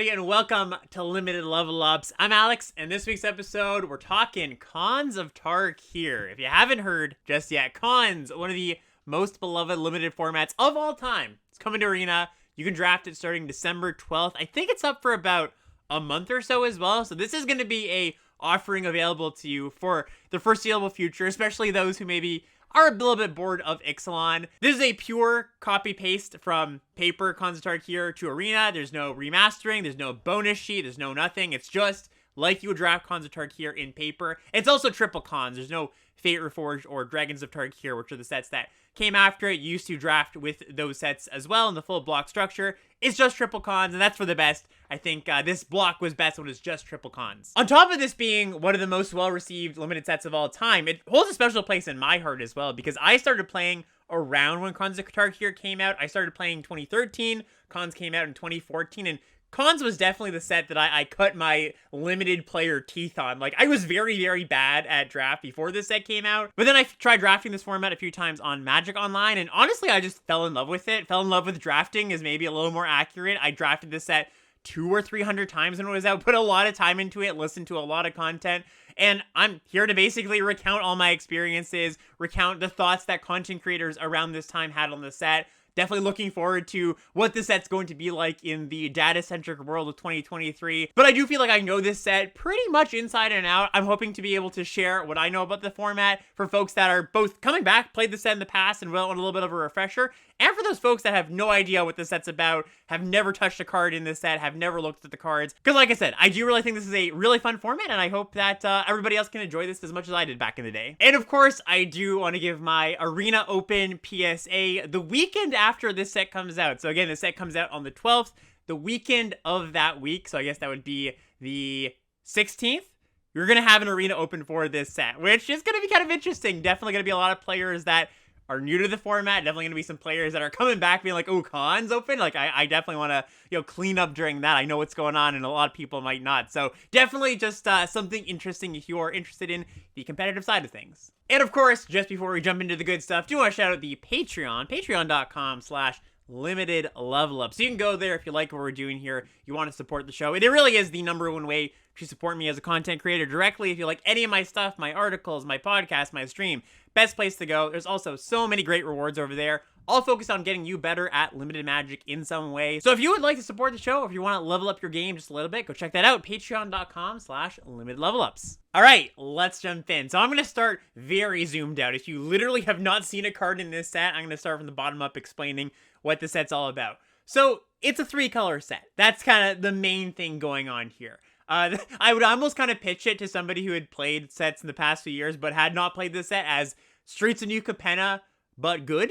everybody, and welcome to Limited Level Ups. I'm Alex, and this week's episode, we're talking Cons of Tarkir. If you haven't heard just yet, Cons, one of the most beloved limited formats of all time. It's coming to Arena. You can draft it starting December 12th. I think it's up for about a month or so as well, so this is going to be a offering available to you for the foreseeable future, especially those who maybe are a little bit bored of Ixalan. This is a pure copy-paste from paper Cons of Tarkir to Arena. There's no remastering, there's no bonus sheet, there's no nothing. It's just like you would draft Cons of Tarkir in paper. It's also triple cons. There's no Fate Reforged or Dragons of Tarkir, which are the sets that came after it. You used to draft with those sets as well in the full block structure. It's just triple cons, and that's for the best. I think this block was best when it's just triple cons. On top of this being one of the most well-received limited sets of all time, it holds a special place in my heart as well, because I started playing around when Cons of Tarkir came out. I started playing 2013, Cons came out in 2014, and Cons was definitely the set that I cut my limited player teeth on. Like, I was very, very bad at draft before this set came out. But then I tried drafting this format a few times on Magic Online, and honestly, I just fell in love with it. Fell in love with drafting is maybe a little more accurate. I drafted this set 200 or 300 times when it was out, put a lot of time into it, listened to a lot of content, and I'm here to basically recount all my experiences, recount the thoughts that content creators around this time had on the set. Definitely looking forward to what this set's going to be like in the data-centric world of 2023. But I do feel like I know this set pretty much inside and out. I'm hoping to be able to share what I know about the format for folks that are both coming back, played the set in the past, and want a little bit of a refresher. And for those folks that have no idea what the set's about, have never touched a card in this set, have never looked at the cards. Because like I said, I do really think this is a really fun format, and I hope that everybody else can enjoy this as much as I did back in the day. And of course, I do want to give my Arena Open PSA the weekend after this set comes out. So again, the set comes out on the 12th, the weekend of that week. So I guess that would be the 16th. You're going to have an Arena Open for this set, which is going to be kind of interesting. Definitely going to be a lot of players that are new to the format. Definitely going to be some players that are coming back being like, oh, Cons open? Like, I definitely want to, clean up during that. I know what's going on, and a lot of people might not. So definitely just something interesting if you are interested in the competitive side of things. And of course, just before we jump into the good stuff, do want to shout out the Patreon, patreon.com/limited level up. So you can go there if you like what we're doing here, you want to support the show. It really is the #1 way to support me as a content creator directly. If you like any of my stuff, my articles, my podcast, my stream, best place to go. There's also so many great rewards over there, all focused on getting you better at limited Magic in some way. So if you would like to support the show, if you want to level up your game just a little bit, go check that out, patreon.com/limited level ups. All right, let's jump in. So I'm going to start very zoomed out. If you literally have not seen a card in this set, I'm going to start from the bottom up explaining what the set's all about. So it's a 3-color set. That's kind of the main thing going on here. I would almost kind of pitch it to somebody who had played sets in the past few years, but had not played this set as Streets of New Capenna, but good.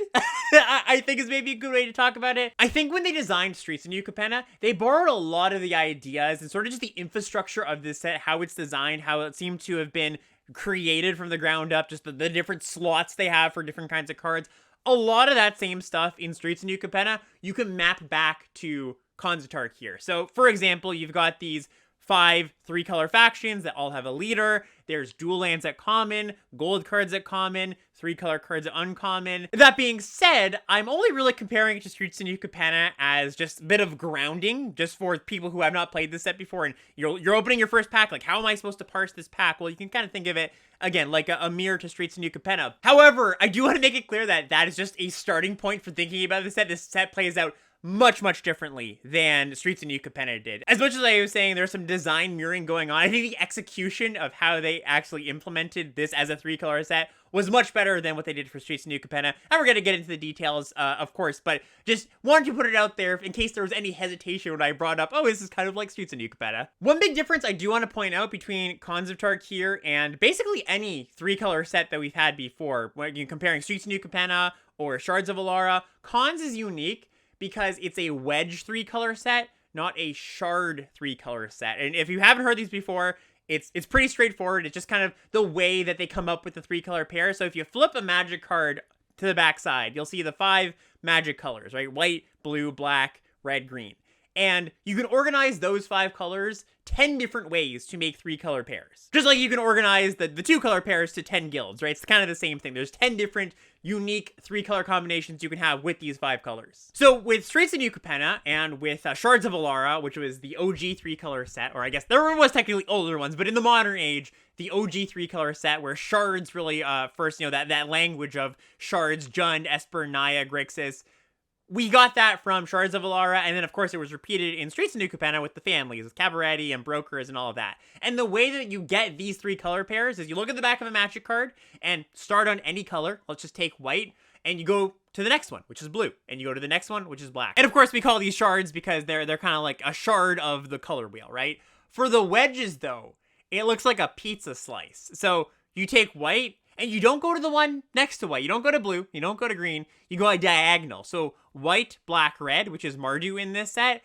I think is maybe a good way to talk about it. I think when they designed Streets of New Capenna, they borrowed a lot of the ideas and sort of just the infrastructure of this set, how it's designed, how it seemed to have been created from the ground up, just the different slots they have for different kinds of cards. A lot of that same stuff in Streets of New Capenna, you can map back to Cons of Tarkir. So, for example, you've got these 5 3-color factions that all have a leader. There's dual lands at common, gold cards at common, 3-color cards at uncommon. That being said, I'm only really comparing it to Streets of New Capenna as just a bit of grounding, just for people who have not played this set before, and you're opening your first pack, like, how am I supposed to parse this pack? Well, you can kind of think of it, again, like a mirror to Streets of New Capenna. However, I do want to make it clear that that is just a starting point for thinking about this set. This set plays out much differently than Streets of New Capenna did. As much as I was saying there's some design mirroring going on, I think the execution of how they actually implemented this as a 3-color set was much better than what they did for Streets of New Capenna. And we're going to get into the details, of course, but just wanted to put it out there in case there was any hesitation when I brought up, oh, this is kind of like Streets of New Capenna. One big difference I do want to point out between Cons of Tarkir and basically any 3-color set that we've had before, when you're comparing Streets of New Capenna or Shards of Alara, Cons is unique because it's a wedge 3-color set, not a shard 3-color set. And if you haven't heard these before, it's pretty straightforward. It's just kind of the way that they come up with the 3-color pair. So if you flip a Magic card to the back side, you'll see the 5 Magic colors, right? White, blue, black, red, green. And you can organize those 5 colors 10 different ways to make 3 color pairs. Just like you can organize the 2 color pairs to 10 guilds, right? It's kind of the same thing. There's 10 different unique 3 color combinations you can have with these 5 colors. So with Straits of New Capenna and with Shards of Alara, which was the OG 3 color set, or I guess there was technically older ones, but in the modern age, the OG 3 color set where shards really first, that language of shards, Jund, Esper, Naya, Grixis, we got that from Shards of Alara, and then of course it was repeated in Straits of New Capenna with the families, with Cabaretti and Brokers and all of that. And the way that you get these 3 color pairs is you look at the back of a Magic card and start on any color. Let's just take white, and you go to the next one, which is blue, and you go to the next one, which is black. And of course we call these shards because they're kind of like a shard of the color wheel, right? For the wedges though, it looks like a pizza slice. So you take white, and you don't go to the one next to white. You don't go to blue. You don't go to green. You go a diagonal. So white, black, red, which is Mardu in this set,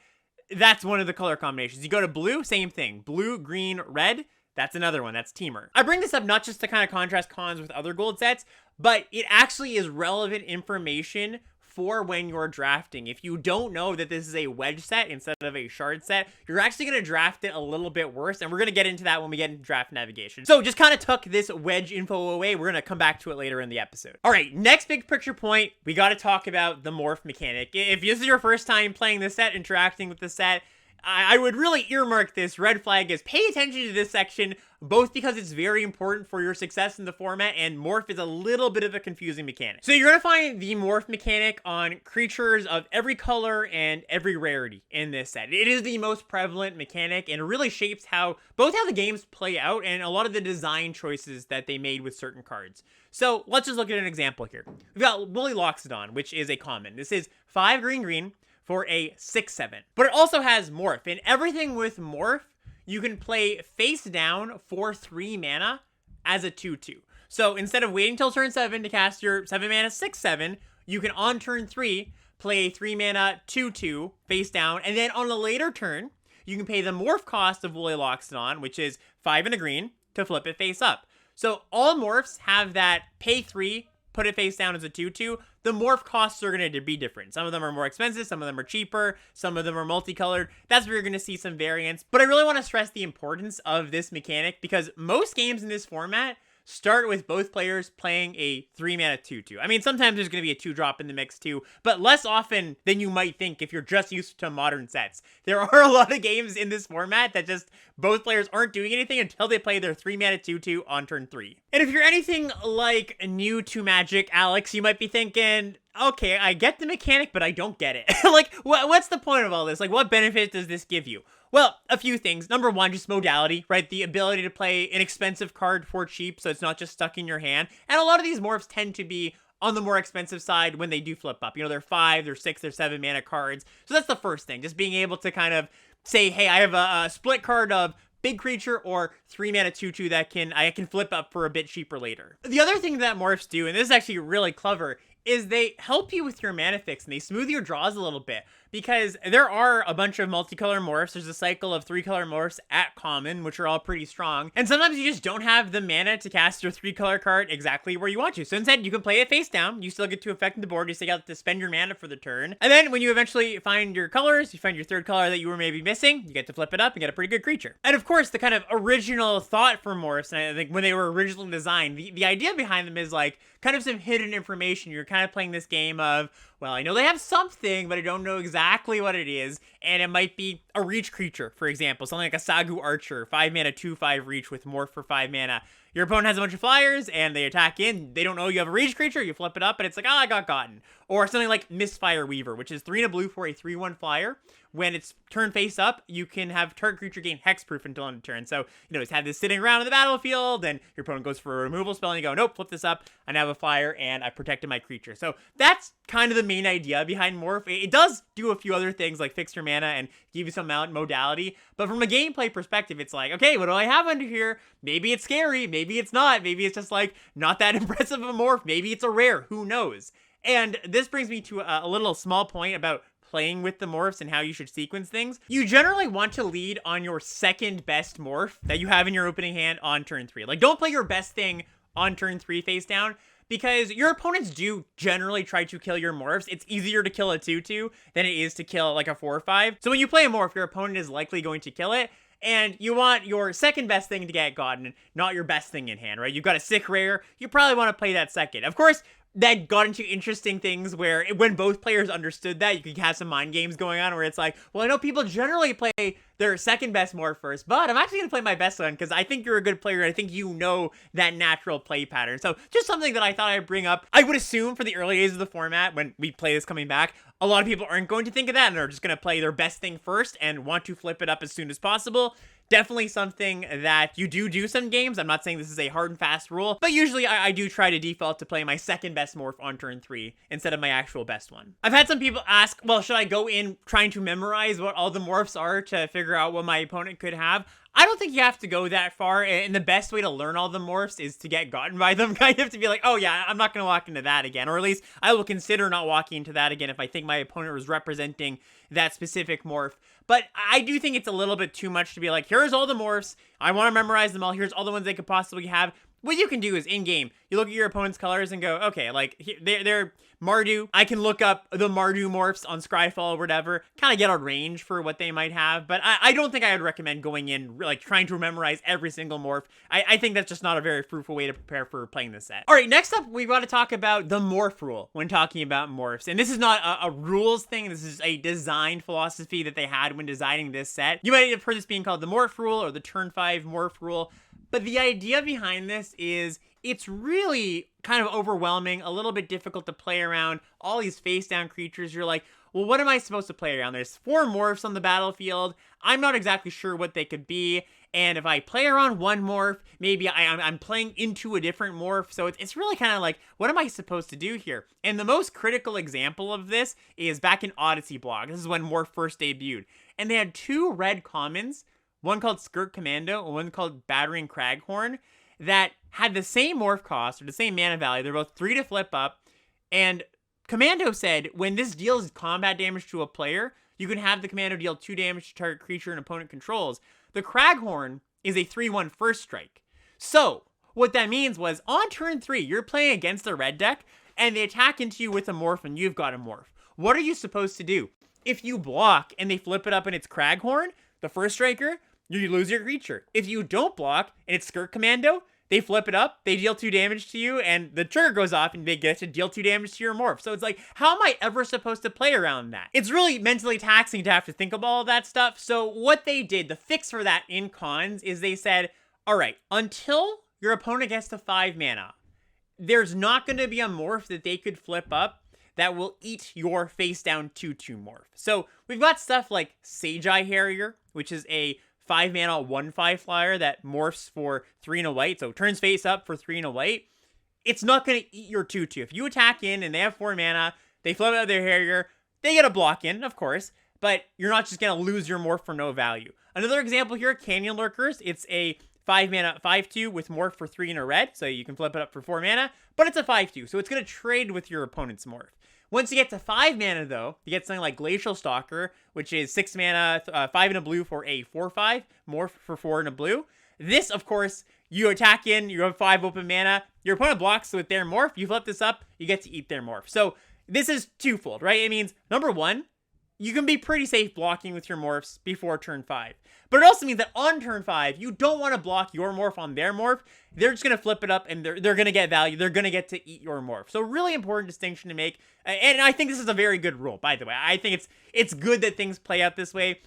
that's one of the color combinations. You go to blue, same thing. Blue, green, red, that's another one. That's Teamer. I bring this up not just to kind of contrast cons with other gold sets, but it actually is relevant information for when you're drafting. If you don't know that this is a wedge set instead of a shard set, you're actually going to draft it a little bit worse, and we're going to get into that when we get into draft navigation. So just kind of tuck this wedge info away. We're going to come back to it later in the episode. All right, next big picture point, we got to talk about the morph mechanic. If this is your first time playing the set, interacting with the set, I would really earmark this red flag as pay attention to this section, both because it's very important for your success in the format, and morph is a little bit of a confusing mechanic. So you're going to find the morph mechanic on creatures of every color and every rarity in this set. It is the most prevalent mechanic, and it really shapes both how the games play out and a lot of the design choices that they made with certain cards. So let's just look at an example here. We've got Woolly Loxodon, which is a common. This is 5 green for a 6/7. But it also has Morph. And everything with Morph, you can play face down for 3 mana as a 2/2. So instead of waiting till turn 7 to cast your 7 mana 6/7, you can on turn 3 play 3 mana 2/2 face down. And then on a later turn, you can pay the Morph cost of Woolly Loxodon, which is 5 and a green, to flip it face up. So all Morphs have that pay 3, put it face down as a 2/2. The morph costs are going to be different. Some of them are more expensive, some of them are cheaper, some of them are multicolored. That's where you're going to see some variance. But I really want to stress the importance of this mechanic because most games in this format start with both players playing a 3 mana 2/2. I mean, sometimes there's going to be a 2-drop in the mix too, but less often than you might think if you're just used to modern sets. There are a lot of games in this format that just both players aren't doing anything until they play their 3 mana 2/2 on turn 3. And if you're anything like new to Magic, Alex, you might be thinking, okay, I get the mechanic, but I don't get it. Like, what's the point of all this? Like, what benefit does this give you? Well, a few things. Number one, just modality, right? The ability to play an expensive card for cheap, so it's not just stuck in your hand. And a lot of these morphs tend to be on the more expensive side when they do flip up. You know, they're 5, they're 6, they're 7 mana cards. So that's the first thing, just being able to kind of say, hey, I have a split card of big creature or 3 mana 2/2 that I can flip up for a bit cheaper later. The other thing that morphs do, and this is actually really clever, is they help you with your mana fix and they smooth your draws a little bit because there are a bunch of multicolor morphs. There's a cycle of 3-color morphs at common, which are all pretty strong. And sometimes you just don't have the mana to cast your 3-color card exactly where you want to. So instead, you can play it face down. You still get to affect the board. You still got to spend your mana for the turn. And then when you eventually find your colors, you find your 3rd color that you were maybe missing, you get to flip it up and get a pretty good creature. And of course, the kind of original thought for morphs, and I think when they were originally designed, the idea behind them is like kind of some hidden information. You're kind of playing this game of, well, I know they have something, but I don't know exactly what it is. And it might be a reach creature, for example. Something like a Sagu Archer, 5 mana, 2/5 reach with morph for 5 mana. Your opponent has a bunch of flyers, and they attack in. They don't know you have a reach creature. You flip it up, and it's like, oh, I got gotten. Or something like Misfire Weaver, which is 3 and a blue for a 3/1 flyer. When it's turn face up, you can have target creature gain hexproof until end of turn. So, it's had this sitting around in the battlefield, and your opponent goes for a removal spell, and you go, nope, flip this up. I now have a flyer, and I protected my creature. So that's kind of the main idea behind Morph. It does do a few other things, like fix your mana and give you some modality. But from a gameplay perspective, it's like, okay, what do I have under here? Maybe it's scary. Maybe it's not. Maybe it's just like not that impressive of a Morph. Maybe it's a rare. Who knows? And this brings me to a little small point about playing with the morphs and how you should sequence things. You generally want to lead on your second best morph that you have in your opening hand on turn 3. Like, don't play your best thing on turn 3 face down, because your opponents do generally try to kill your morphs. It's easier to kill a 2/2 than it is to kill like a 4/5. So when you play a morph, your opponent is likely going to kill it. And you want your second best thing to get gotten, not your best thing in hand, right? You've got a sick rare, you probably want to play that second. Of course, that got into interesting things where when both players understood that, you could have some mind games going on where it's like, well, I know people generally play their second best morph first, but I'm actually going to play my best one because I think you're a good player. I think you know that natural play pattern. So just something that I thought I'd bring up. I would assume for the early days of the format, when we play this coming back, a lot of people aren't going to think of that and are just going to play their best thing first and want to flip it up as soon as possible. Definitely something that you do some games. I'm not saying this is a hard and fast rule, but usually I do try to default to play my second best morph on turn 3 instead of my actual best one. I've had some people ask, well, should I go in trying to memorize what all the morphs are to figure out what my opponent could have? I don't think you have to go that far, and the best way to learn all the morphs is to get gotten by them, kind of to be like, oh yeah, I'm not going to walk into that again, or at least I will consider not walking into that again if I think my opponent was representing that specific morph. But I do think it's a little bit too much to be like, here's all the morphs, I want to memorize them all, here's all the ones they could possibly have. What you can do is in-game, you look at your opponent's colors and go, okay, like, they're Mardu. I can look up the Mardu morphs on Scryfall or whatever, kind of get a range for what they might have, but I don't think I would recommend going in, like, trying to memorize every single morph. I think that's just not a very fruitful way to prepare for playing this set. All right, next up, we've got to talk about the morph rule when talking about morphs, and this is not a rules thing, this is a design philosophy that they had when designing this set. You might have heard this being called the morph rule or the turn 5 morph rule. But the idea behind this is it's really kind of overwhelming, a little bit difficult to play around. All these face-down creatures, you're like, well, what am I supposed to play around? There's 4 morphs on the battlefield. I'm not exactly sure what they could be. And if I play around one morph, maybe I'm playing into a different morph. So it's really kind of like, what am I supposed to do here? And the most critical example of this is back in Odyssey blog. This is when Morph first debuted. And they had 2 red commons, one called Skirt Commando and one called Battering Craghorn, that had the same morph cost or the same mana value. They're both 3 to flip up. And Commando said when this deals combat damage to a player, you can have the Commando deal 2 damage to target creature an opponent controls. The Craghorn is a 3/1 first strike. So what that means was on turn 3, you're playing against a red deck and they attack into you with a morph and you've got a morph. What are you supposed to do? If you block and they flip it up and it's Craghorn, the first striker, you lose your creature. If you don't block and it's Skirt Commando, they flip it up, they deal 2 damage to you, and the trigger goes off and they get to deal 2 damage to your morph. So it's like, how am I ever supposed to play around that? It's really mentally taxing to have to think of all of that stuff. So what they did, the fix for that in cons, is they said, all right, until your opponent gets to 5 mana, there's not going to be a morph that they could flip up that will eat your face down 2/2 morph. So we've got stuff like Sage-Eye Harrier, which is a 5 mana 1/5 flyer that morphs for 3 and a white, so turns face up for 3 and a white. It's not going to eat your 2/2. If you attack in and they have 4 mana, they flip out their Harrier, they get a block in, of course, but you're not just going to lose your morph for no value. Another example here, Canyon Lurkers. It's a 5 mana 5/2 with morph for 3 and a red, so you can flip it up for 4 mana, but it's a 5/2, so it's going to trade with your opponent's morph. Once you get to 5 mana, though, you get something like Glacial Stalker, which is 6 mana, 5 and a blue for a 4/5, morph for 4 and a blue. This, of course, you attack in, you have 5 open mana, your opponent blocks with their morph, you flip this up, you get to eat their morph. So this is twofold, right? It means, number one, you can be pretty safe blocking with your morphs before turn 5. But it also means that on turn 5, you don't want to block your morph on their morph. They're just going to flip it up and they're going to get value. They're going to get to eat your morph. So really important distinction to make. And I think this is a very good rule, by the way. I think it's good that things play out this way.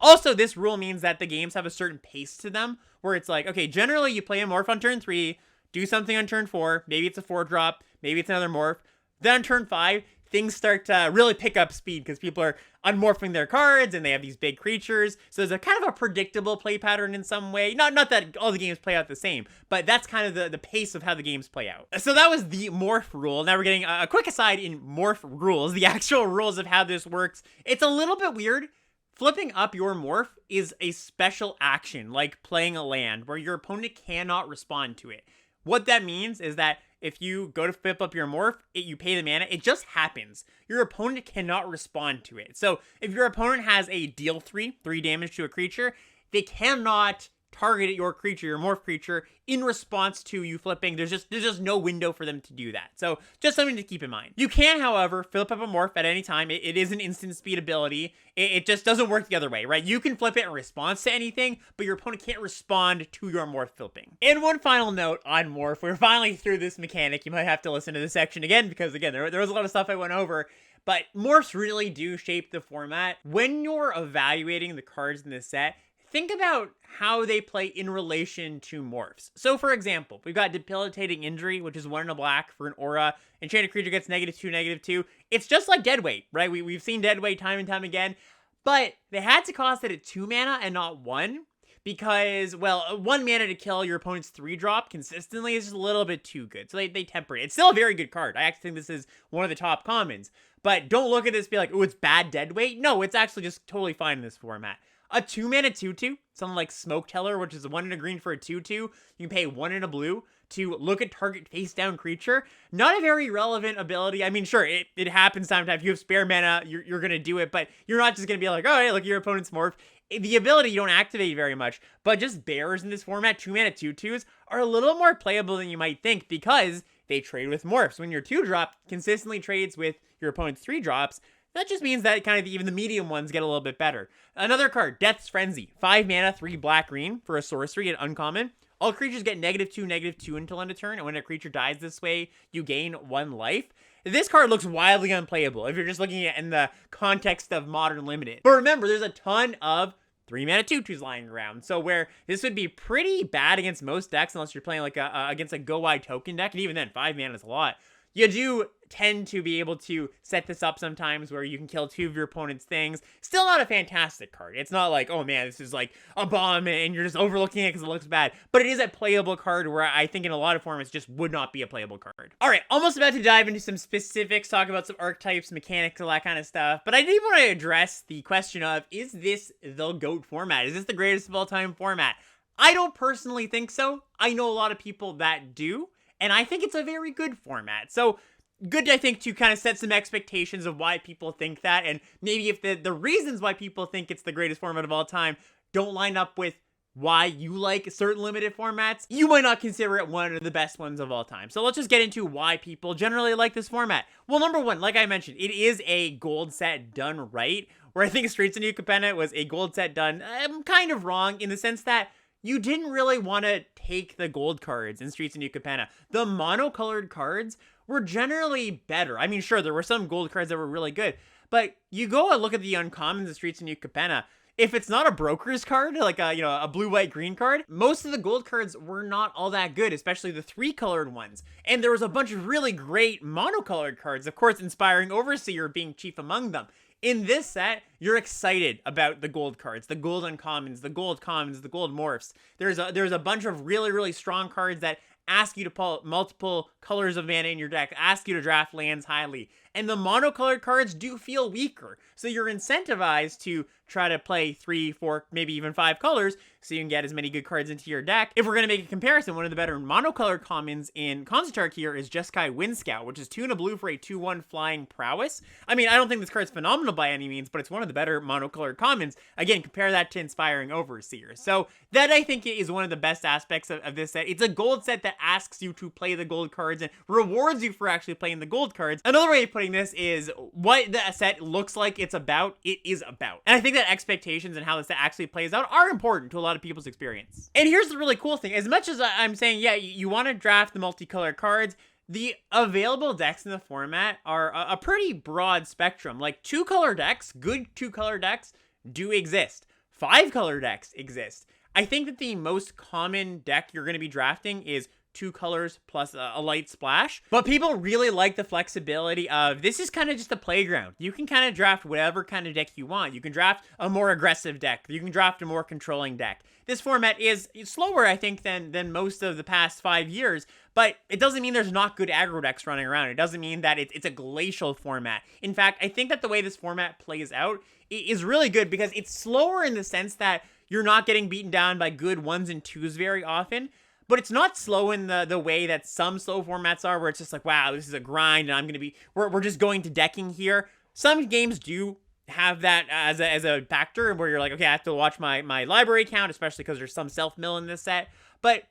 Also, this rule means that the games have a certain pace to them where it's like, okay, generally you play a morph on turn 3, do something on turn 4, maybe it's a 4-drop, maybe it's another morph. Then on turn 5, things start to really pick up speed because people are unmorphing their cards and they have these big creatures. So there's a kind of a predictable play pattern in some way. Not that all the games play out the same, but that's kind of the pace of how the games play out. So that was the morph rule. Now we're getting a quick aside in morph rules, the actual rules of how this works. It's a little bit weird. Flipping up your morph is a special action, like playing a land, where your opponent cannot respond to it. What that means is that if you go to flip up your morph, you pay the mana, it just happens. Your opponent cannot respond to it. So if your opponent has a deal 3 damage to a creature, they cannot target at your creature, your morph creature, in response to you flipping. There's just no window for them to do that. So just something to keep in mind. You can, however, flip up a morph at any time. It is an instant speed ability. It just doesn't work the other way, right? You can flip it in response to anything, but your opponent can't respond to your morph flipping. And one final note on morph. We're finally through this mechanic. You might have to listen to this section again because, again, there was a lot of stuff I went over. But morphs really do shape the format. When you're evaluating the cards in this set, think about how they play in relation to morphs. So, for example, we've got Debilitating Injury, which is 1 and a black for an aura. Enchanted creature gets -2/-2. It's just like Deadweight, right? We've seen Deadweight time and time again, but they had to cost it at 2 mana and not 1. Because, well, 1 mana to kill your opponent's 3-drop consistently is just a little bit too good. So they temper it. It's still a very good card. I actually think this is one of the top commons. But don't look at this and be like, oh, it's bad Deadweight. No, it's actually just totally fine in this format. A 2 mana 2/2, something like Smoke Teller, which is 1 and a green for a 2/2. You can pay 1 and a blue to look at target face-down creature. Not a very relevant ability. I mean, sure, it happens sometimes. If you have spare mana, you're going to do it, but you're not just going to be like, oh, hey, look at your opponent's morph. The ability you don't activate very much, but just bears in this format, 2 mana 2/2s, are a little more playable than you might think because they trade with morphs. When your 2-drop consistently trades with your opponent's 3-drops, that just means that kind of even the medium ones get a little bit better. Another card, Death's Frenzy. 5 mana, 3 black-green for a sorcery at uncommon. All creatures get -2/-2 until end of turn, and when a creature dies this way, you gain 1 life. This card looks wildly unplayable if you're just looking at it in the context of Modern Limited. But remember, there's a ton of 3 mana 2/2s lying around. So where this would be pretty bad against most decks, unless you're playing like against a go-wide token deck, and even then, 5 mana is a lot. You do tend to be able to set this up sometimes where you can kill 2 of your opponent's things. Still not a fantastic card. It's not like, oh man, this is like a bomb and you're just overlooking it because it looks bad. But it is a playable card where I think in a lot of formats just would not be a playable card. All right, almost about to dive into some specifics, talk about some archetypes, mechanics, all that kind of stuff. But I did want to address the question of, is this the GOAT format? Is this the greatest of all time format? I don't personally think so. I know a lot of people that do. And I think it's a very good format. So good, I think, to kind of set some expectations of why people think that. And maybe if the reasons why people think it's the greatest format of all time don't line up with why you like certain limited formats, you might not consider it one of the best ones of all time. So let's just get into why people generally like this format. Well, number one, like I mentioned, it is a gold set done right. Where I think Streets of New Capenna was a gold set done kind of wrong in the sense that you didn't really want to take the gold cards in Streets of New Capenna. The monocolored cards were generally better. I mean, sure, there were some gold cards that were really good, but you go and look at the uncommons in Streets of New Capenna. If it's not a broker's card, like a blue, white, green card, most of the gold cards were not all that good, especially the 3-colored ones. And there was a bunch of really great monocolored cards, of course, Inspiring Overseer being chief among them. In this set, you're excited about the gold cards, the gold uncommons, the gold commons, the gold morphs. There's a bunch of really, really strong cards that ask you to pull multiple colors of mana in your deck, ask you to draft lands highly. And the monocolored cards do feel weaker. So you're incentivized to try to play 3, 4, maybe even 5 colors so you can get as many good cards into your deck. If we're going to make a comparison, one of the better monocolored commons in Tarkir is Jeskai Windscout, which is 2 and a blue for a 2/1 flying prowess. I mean, I don't think this card's phenomenal by any means, but it's one of the better monocolored commons. Again, compare that to Inspiring Overseer. So that, I think, is one of the best aspects of this set. It's a gold set that asks you to play the gold cards and rewards you for actually playing the gold cards. Another way of putting this is what the set looks like it's about, it is about. And I think that expectations and how this set actually plays out are important to a lot of people's experience. And here's the really cool thing. As much as I'm saying, yeah, you want to draft the multicolored cards, the available decks in the format are a pretty broad spectrum. Like 2-color decks, good 2-color decks do exist. 5-color decks exist. I think that the most common deck you're going to be drafting is 2 colors plus a light splash. But people really like the flexibility of, this is kind of just a playground. You can kind of draft whatever kind of deck you want. You can draft a more aggressive deck. You can draft a more controlling deck. This format is slower, I think, than most of the past 5 years, but it doesn't mean there's not good aggro decks running around. It doesn't mean that it's a glacial format. In fact, I think that the way this format plays out is really good because it's slower in the sense that you're not getting beaten down by good 1s and 2s very often. But it's not slow in the way that some slow formats are, where it's just like, wow, this is a grind, and we're just going to decking here. Some games do have that as a factor where you're like, okay, I have to watch my library count, especially because there's some self-mill in this set. But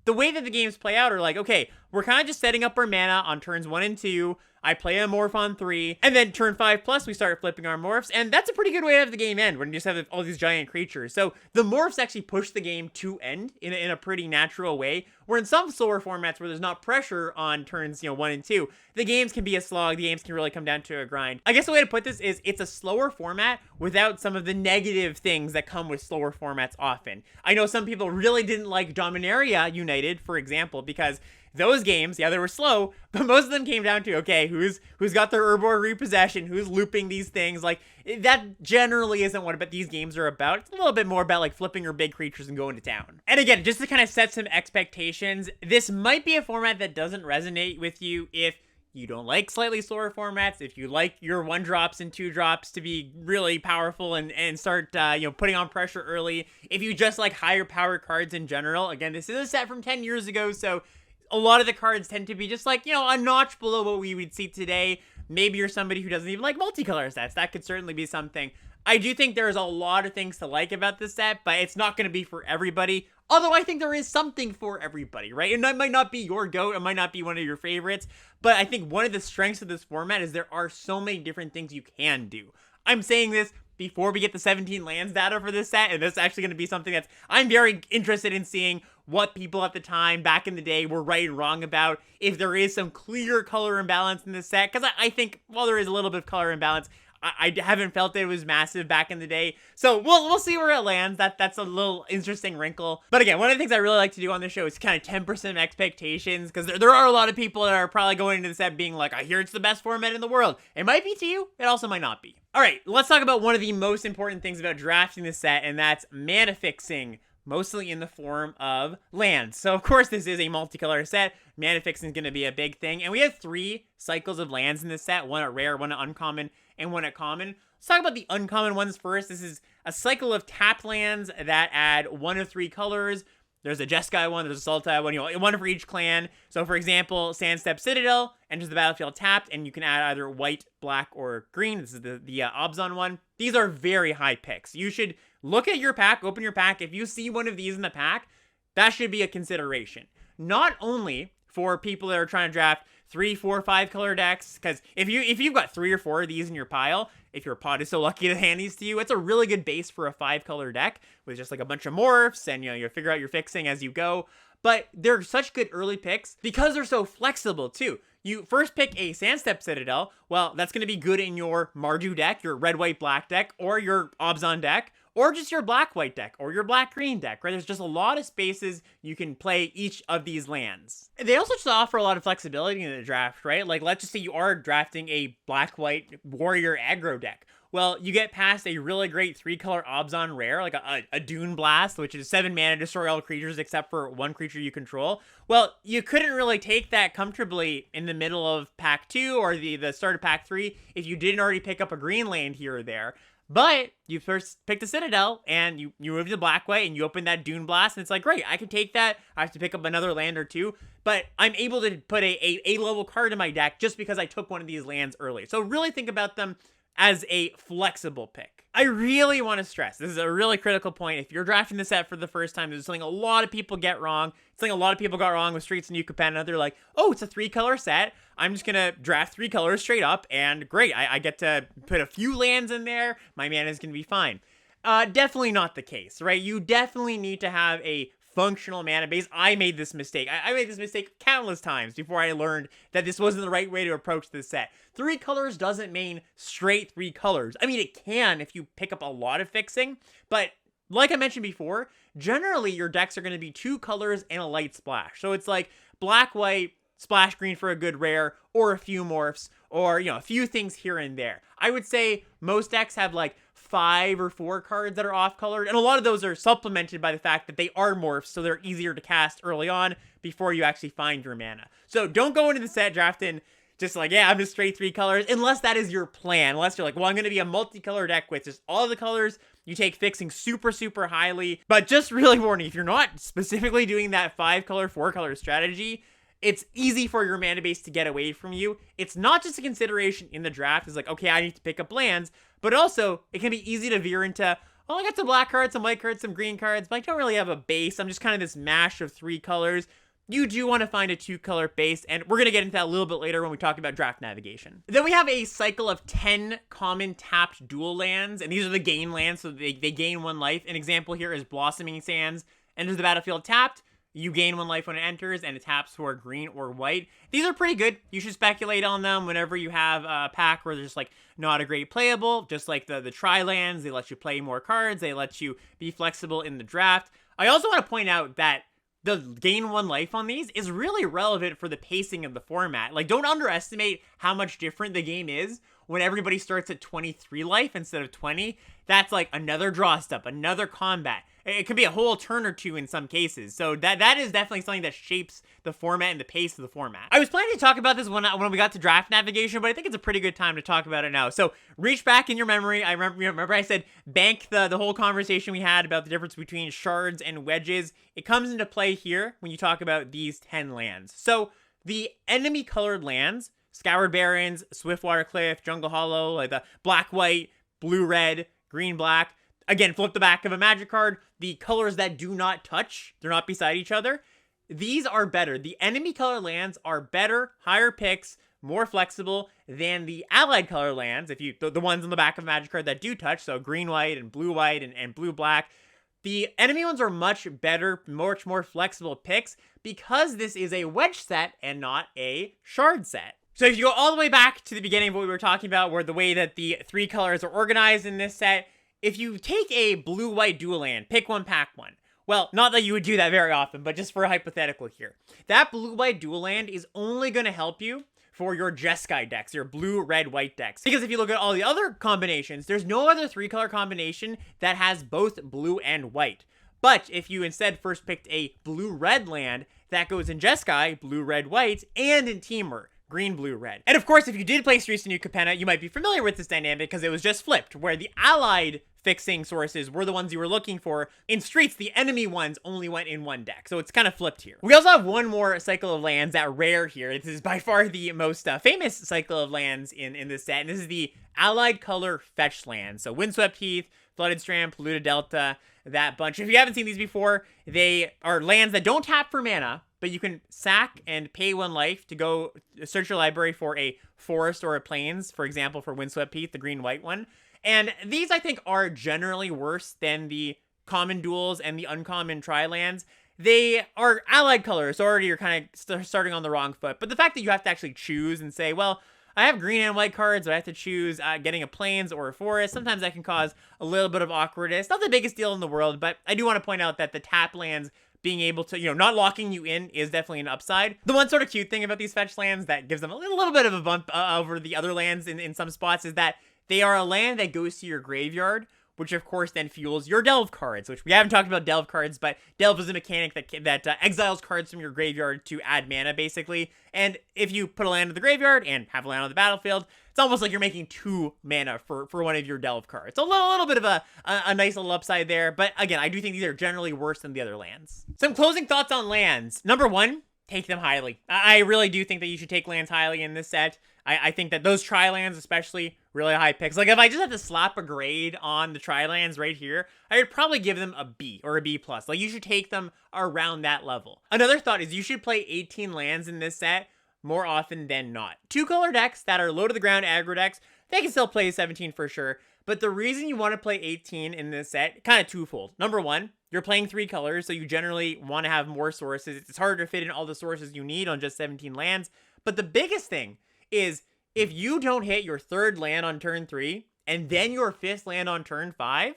the way that the games play out are like, okay, we're kind of just setting up our mana on turns 1 and 2. I play a morph on 3, and then turn 5 plus, we start flipping our morphs, and that's a pretty good way to have the game end when you just have all these giant creatures. So the morphs actually push the game to end in a pretty natural way, where in some slower formats where there's not pressure on turns 1 and 2, the games can be a slog, the games can really come down to a grind. I guess the way to put this is it's a slower format without some of the negative things that come with slower formats often. I know some people really didn't like Dominaria United, for example, because those games, yeah, they were slow, but most of them came down to, okay, who's got their Urborg repossession, who's looping these things. Like, that generally isn't what these games are about. It's a little bit more about, like, flipping your big creatures and going to town. And again, just to kind of set some expectations, this might be a format that doesn't resonate with you if you don't like slightly slower formats, if you like your 1-drops and 2-drops to be really powerful and start, putting on pressure early, if you just like higher power cards in general. Again, this is a set from 10 years ago, so a lot of the cards tend to be just like, a notch below what we would see today. Maybe you're somebody who doesn't even like multicolor sets. That could certainly be something. I do think there's a lot of things to like about this set, but it's not going to be for everybody. Although I think there is something for everybody, right? And that might not be your GOAT. It might not be one of your favorites. But I think one of the strengths of this format is there are so many different things you can do. I'm saying this before we get the 17 lands data for this set, and this is actually going to be something that's I'm very interested in seeing what people at the time back in the day were right and wrong about, if there is some clear color imbalance in this set, because I think while there is a little bit of color imbalance, I haven't felt that it was massive back in the day. So we'll see where it lands. That's a little interesting wrinkle. But again, one of the things I really like to do on this show is kind of 10% expectations, because there are a lot of people that are probably going into the set being like, I hear it's the best format in the world. It might be to you. It also might not be. All right, let's talk about one of the most important things about drafting this set, and that's mana fixing, mostly in the form of lands. So of course this is a multicolor set. Mana fixing is going to be a big thing. And we have 3 cycles of lands in this set, one at rare, one at uncommon, and one at common. Let's talk about the uncommon ones first. This is a cycle of tapped lands that add 1 of 3 colors. There's a Jeskai one, there's a Sultai one, one for each clan. So for example, Sandstep Citadel enters the battlefield tapped, and you can add either white, black, or green. This is the Obzon one. These are very high picks. You should look at your pack, open your pack. If you see one of these in the pack, that should be a consideration. Not only for people that are trying to draft 3, 4, 5 color decks, because if you've got 3 or 4 of these in your pile, if your pod is so lucky to hand these to you, it's a really good base for a 5 color deck with just like a bunch of morphs, and you figure out your fixing as you go. But they're such good early picks because they're so flexible too. You first pick a Sandstep Citadel. Well, that's going to be good in your Mardu deck, your red, white, black deck, or your Obzon deck, or just your black-white deck, or your black-green deck, right? There's just a lot of spaces you can play each of these lands. They also just offer a lot of flexibility in the draft, right? Like, let's just say you are drafting a black-white warrior aggro deck. Well, you get past a really great 3-color Obzon rare, like a Dune Blast, which is 7 mana, destroy all creatures except for 1 creature you control. Well, you couldn't really take that comfortably in the middle of pack 2 or the start of pack 3 if you didn't already pick up a green land here or there. But you first pick the Citadel, and you move to black white, and you open that Dune Blast, and it's like, great, I can take that. I have to pick up another land or 2, but I'm able to put a level card in my deck just because I took one of these lands early. So really think about them as a flexible pick. I really want to stress, this is a really critical point. If you're drafting the set for the first time, there's something a lot of people get wrong. Something a lot of people got wrong with Streets and Yucatan. They're like, oh, it's a 3-color set. I'm just going to draft 3 colors straight up, and great, I get to put a few lands in there. My mana is going to be fine. Definitely not the case, right? You definitely need to have a functional mana base. I made this mistake. I made this mistake countless times before I learned that this wasn't the right way to approach this set. 3 colors doesn't mean straight 3 colors. I mean, it can if you pick up a lot of fixing, but like I mentioned before, generally your decks are going to be 2 colors and a light splash. So it's like black, white, splash green for a good rare, or a few morphs, or, a few things here and there. I would say most decks have like 5 or 4 cards that are off-colored, and a lot of those are supplemented by the fact that they are morphs, so they're easier to cast early on before you actually find your mana. So don't go into the set drafting just like, yeah, I'm just straight 3 colors, unless that is your plan. Unless you're like, well, I'm going to be a multicolor deck with just all the colors. You take fixing super, super highly. But just really warning, if you're not specifically doing that 5-color, 4-color strategy, it's easy for your mana base to get away from you. It's not just a consideration in the draft. It's like, okay, I need to pick up lands, But also, it can be easy to veer into, oh, I got some black cards, some white cards, some green cards, but I don't really have a base. I'm just kind of this mash of 3 colors. You do want to find a 2-color base, and we're going to get into that a little bit later when we talk about draft navigation. Then we have a cycle of 10 common tapped dual lands, and these are the gain lands, so they gain 1 life. An example here is Blossoming Sands. Enters the battlefield tapped, you gain 1 life when it enters, and it taps for green or white. These are pretty good. You should speculate on them whenever you have a pack where there's just like not a great playable, just like the tri-lands. They let you play more cards. They let you be flexible in the draft. I also want to point out that the gain 1 life on these is really relevant for the pacing of the format. Like, don't underestimate how much different the game is when everybody starts at 23 life instead of 20. That's like another draw step, another combat. It could be a whole turn or 2 in some cases. So that is definitely something that shapes the format and the pace of the format. I was planning to talk about this when we got to draft navigation, but I think it's a pretty good time to talk about it now. So reach back in your memory. I remember I said bank the whole conversation we had about the difference between shards and wedges. It comes into play here when you talk about these 10 lands. So the enemy colored lands, Scoured Barrens, Swiftwater Cliff, Jungle Hollow, like the black-white, blue-red, green-black. Again, flip the back of a Magic card. The colors that do not touch, they're not beside each other. These are better. The enemy color lands are better, higher picks, more flexible than the allied color lands. If you the ones on the back of a Magic card that do touch, so green-white and blue-white and blue-black. The enemy ones are much better, much more flexible picks because this is a wedge set and not a shard set. So if you go all the way back to the beginning of what we were talking about, where the way that the 3 colors are organized in this set, if you take a blue-white dual land, pick one, pack one. Well, not that you would do that very often, but just for a hypothetical here. That blue-white dual land is only going to help you for your Jeskai decks, your blue, red, white decks. Because if you look at all the other combinations, there's no other 3-color combination that has both blue and white. But if you instead first picked a blue-red land, that goes in Jeskai, blue, red, white, and in Temur, green, blue, red. And of course, if you did play Streets of New Capenna, you might be familiar with this dynamic because it was just flipped, where the allied fixing sources were the ones you were looking for. In Streets, the enemy ones only went in one deck, so it's kind of flipped here. We also have one more cycle of lands that rare here. This is by far the most famous cycle of lands in this set, and this is the allied color fetch lands. So Windswept Heath, Flooded Strand, Polluted Delta, that bunch. If you haven't seen these before, they are lands that don't tap for mana, but you can sack and pay 1 life to go search your library for a forest or a plains, for example, for Windswept Heath, the green-white one. And these, I think, are generally worse than the common duals and the uncommon tri-lands. They are allied colors, so already you're kind of starting on the wrong foot. But the fact that you have to actually choose and say, well, I have green and white cards, but I have to choose getting a plains or a forest. Sometimes that can cause a little bit of awkwardness. Not the biggest deal in the world, but I do want to point out that the tap lands being able to, not locking you in is definitely an upside. The one sort of cute thing about these fetch lands that gives them a little bit of a bump over the other lands in some spots is that they are a land that goes to your graveyard, which of course then fuels your delve cards, which we haven't talked about delve cards, but delve is a mechanic that exiles cards from your graveyard to add mana, basically. And if you put a land in the graveyard and have a land on the battlefield, it's almost like you're making 2 mana for one of your delve cards. So a little bit of a nice little upside there, but again, I do think these are generally worse than the other lands. Some closing thoughts on lands. Number 1, take them highly. I really do think that you should take lands highly in this set. I think that those tri-lands, especially, really high picks. Like, if I just had to slap a grade on the tri-lands right here, I would probably give them a B or a B+. Like, you should take them around that level. Another thought is you should play 18 lands in this set more often than not. 2-color decks that are low-to-the-ground aggro decks, they can still play 17 for sure. But the reason you want to play 18 in this set, kind of twofold. Number 1, you're playing 3 colors, so you generally want to have more sources. It's harder to fit in all the sources you need on just 17 lands. But the biggest thing is if you don't hit your 3rd land on turn 3 and then your 5th land on turn 5,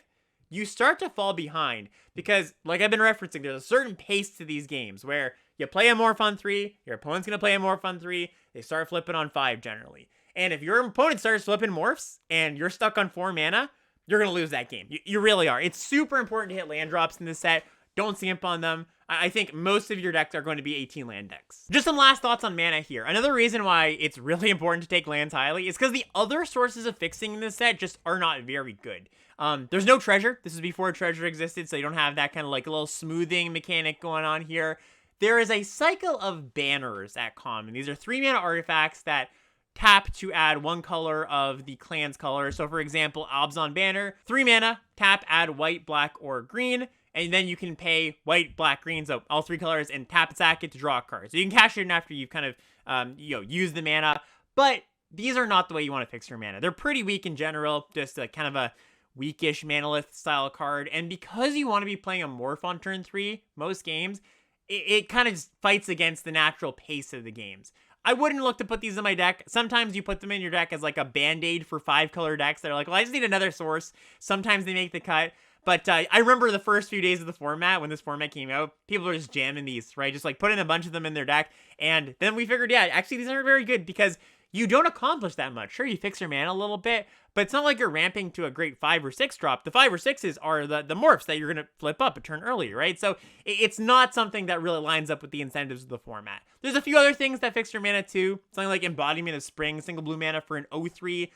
you start to fall behind because, like I've been referencing, there's a certain pace to these games where you play a Morph on 3, your opponent's going to play a Morph on 3, they start flipping on 5 generally. And if your opponent starts flipping Morphs and you're stuck on 4 mana, you're going to lose that game. You really are. It's super important to hit land drops in this set. Don't skimp on them. I think most of your decks are going to be 18 land decks. Just some last thoughts on mana here. Another reason why it's really important to take lands highly is because the other sources of fixing in this set just are not very good. There's no treasure. This is before treasure existed, so you don't have that kind of like a little smoothing mechanic going on here. There is a cycle of banners at common. These are 3 mana artifacts that tap to add one color of the clan's color. So for example, Abzan Banner, 3 mana, tap, add white, black, or green. And then you can pay white, black, green, so all 3 colors, and tap attack it to draw a card. So you can cash it in after you've kind of, use the mana. But these are not the way you want to fix your mana. They're pretty weak in general, just a kind of a weakish Manalith style card. And because you want to be playing a Morph on turn 3, most games, it kind of fights against the natural pace of the games. I wouldn't look to put these in my deck. Sometimes you put them in your deck as like a band-aid for 5-color decks that are like, well, I just need another source. Sometimes they make the cut. But I remember the first few days of the format, when this format came out, people were just jamming these, right? Just like putting a bunch of them in their deck. And then we figured, yeah, actually these aren't very good because you don't accomplish that much. Sure, you fix your mana a little bit, but it's not like you're ramping to a great 5 or 6 drop. The 5 or 6s are the morphs that you're going to flip up a turn earlier, right? So it's not something that really lines up with the incentives of the format. There's a few other things that fix your mana too. Something like Embodiment of Spring, single blue mana for an 0/3.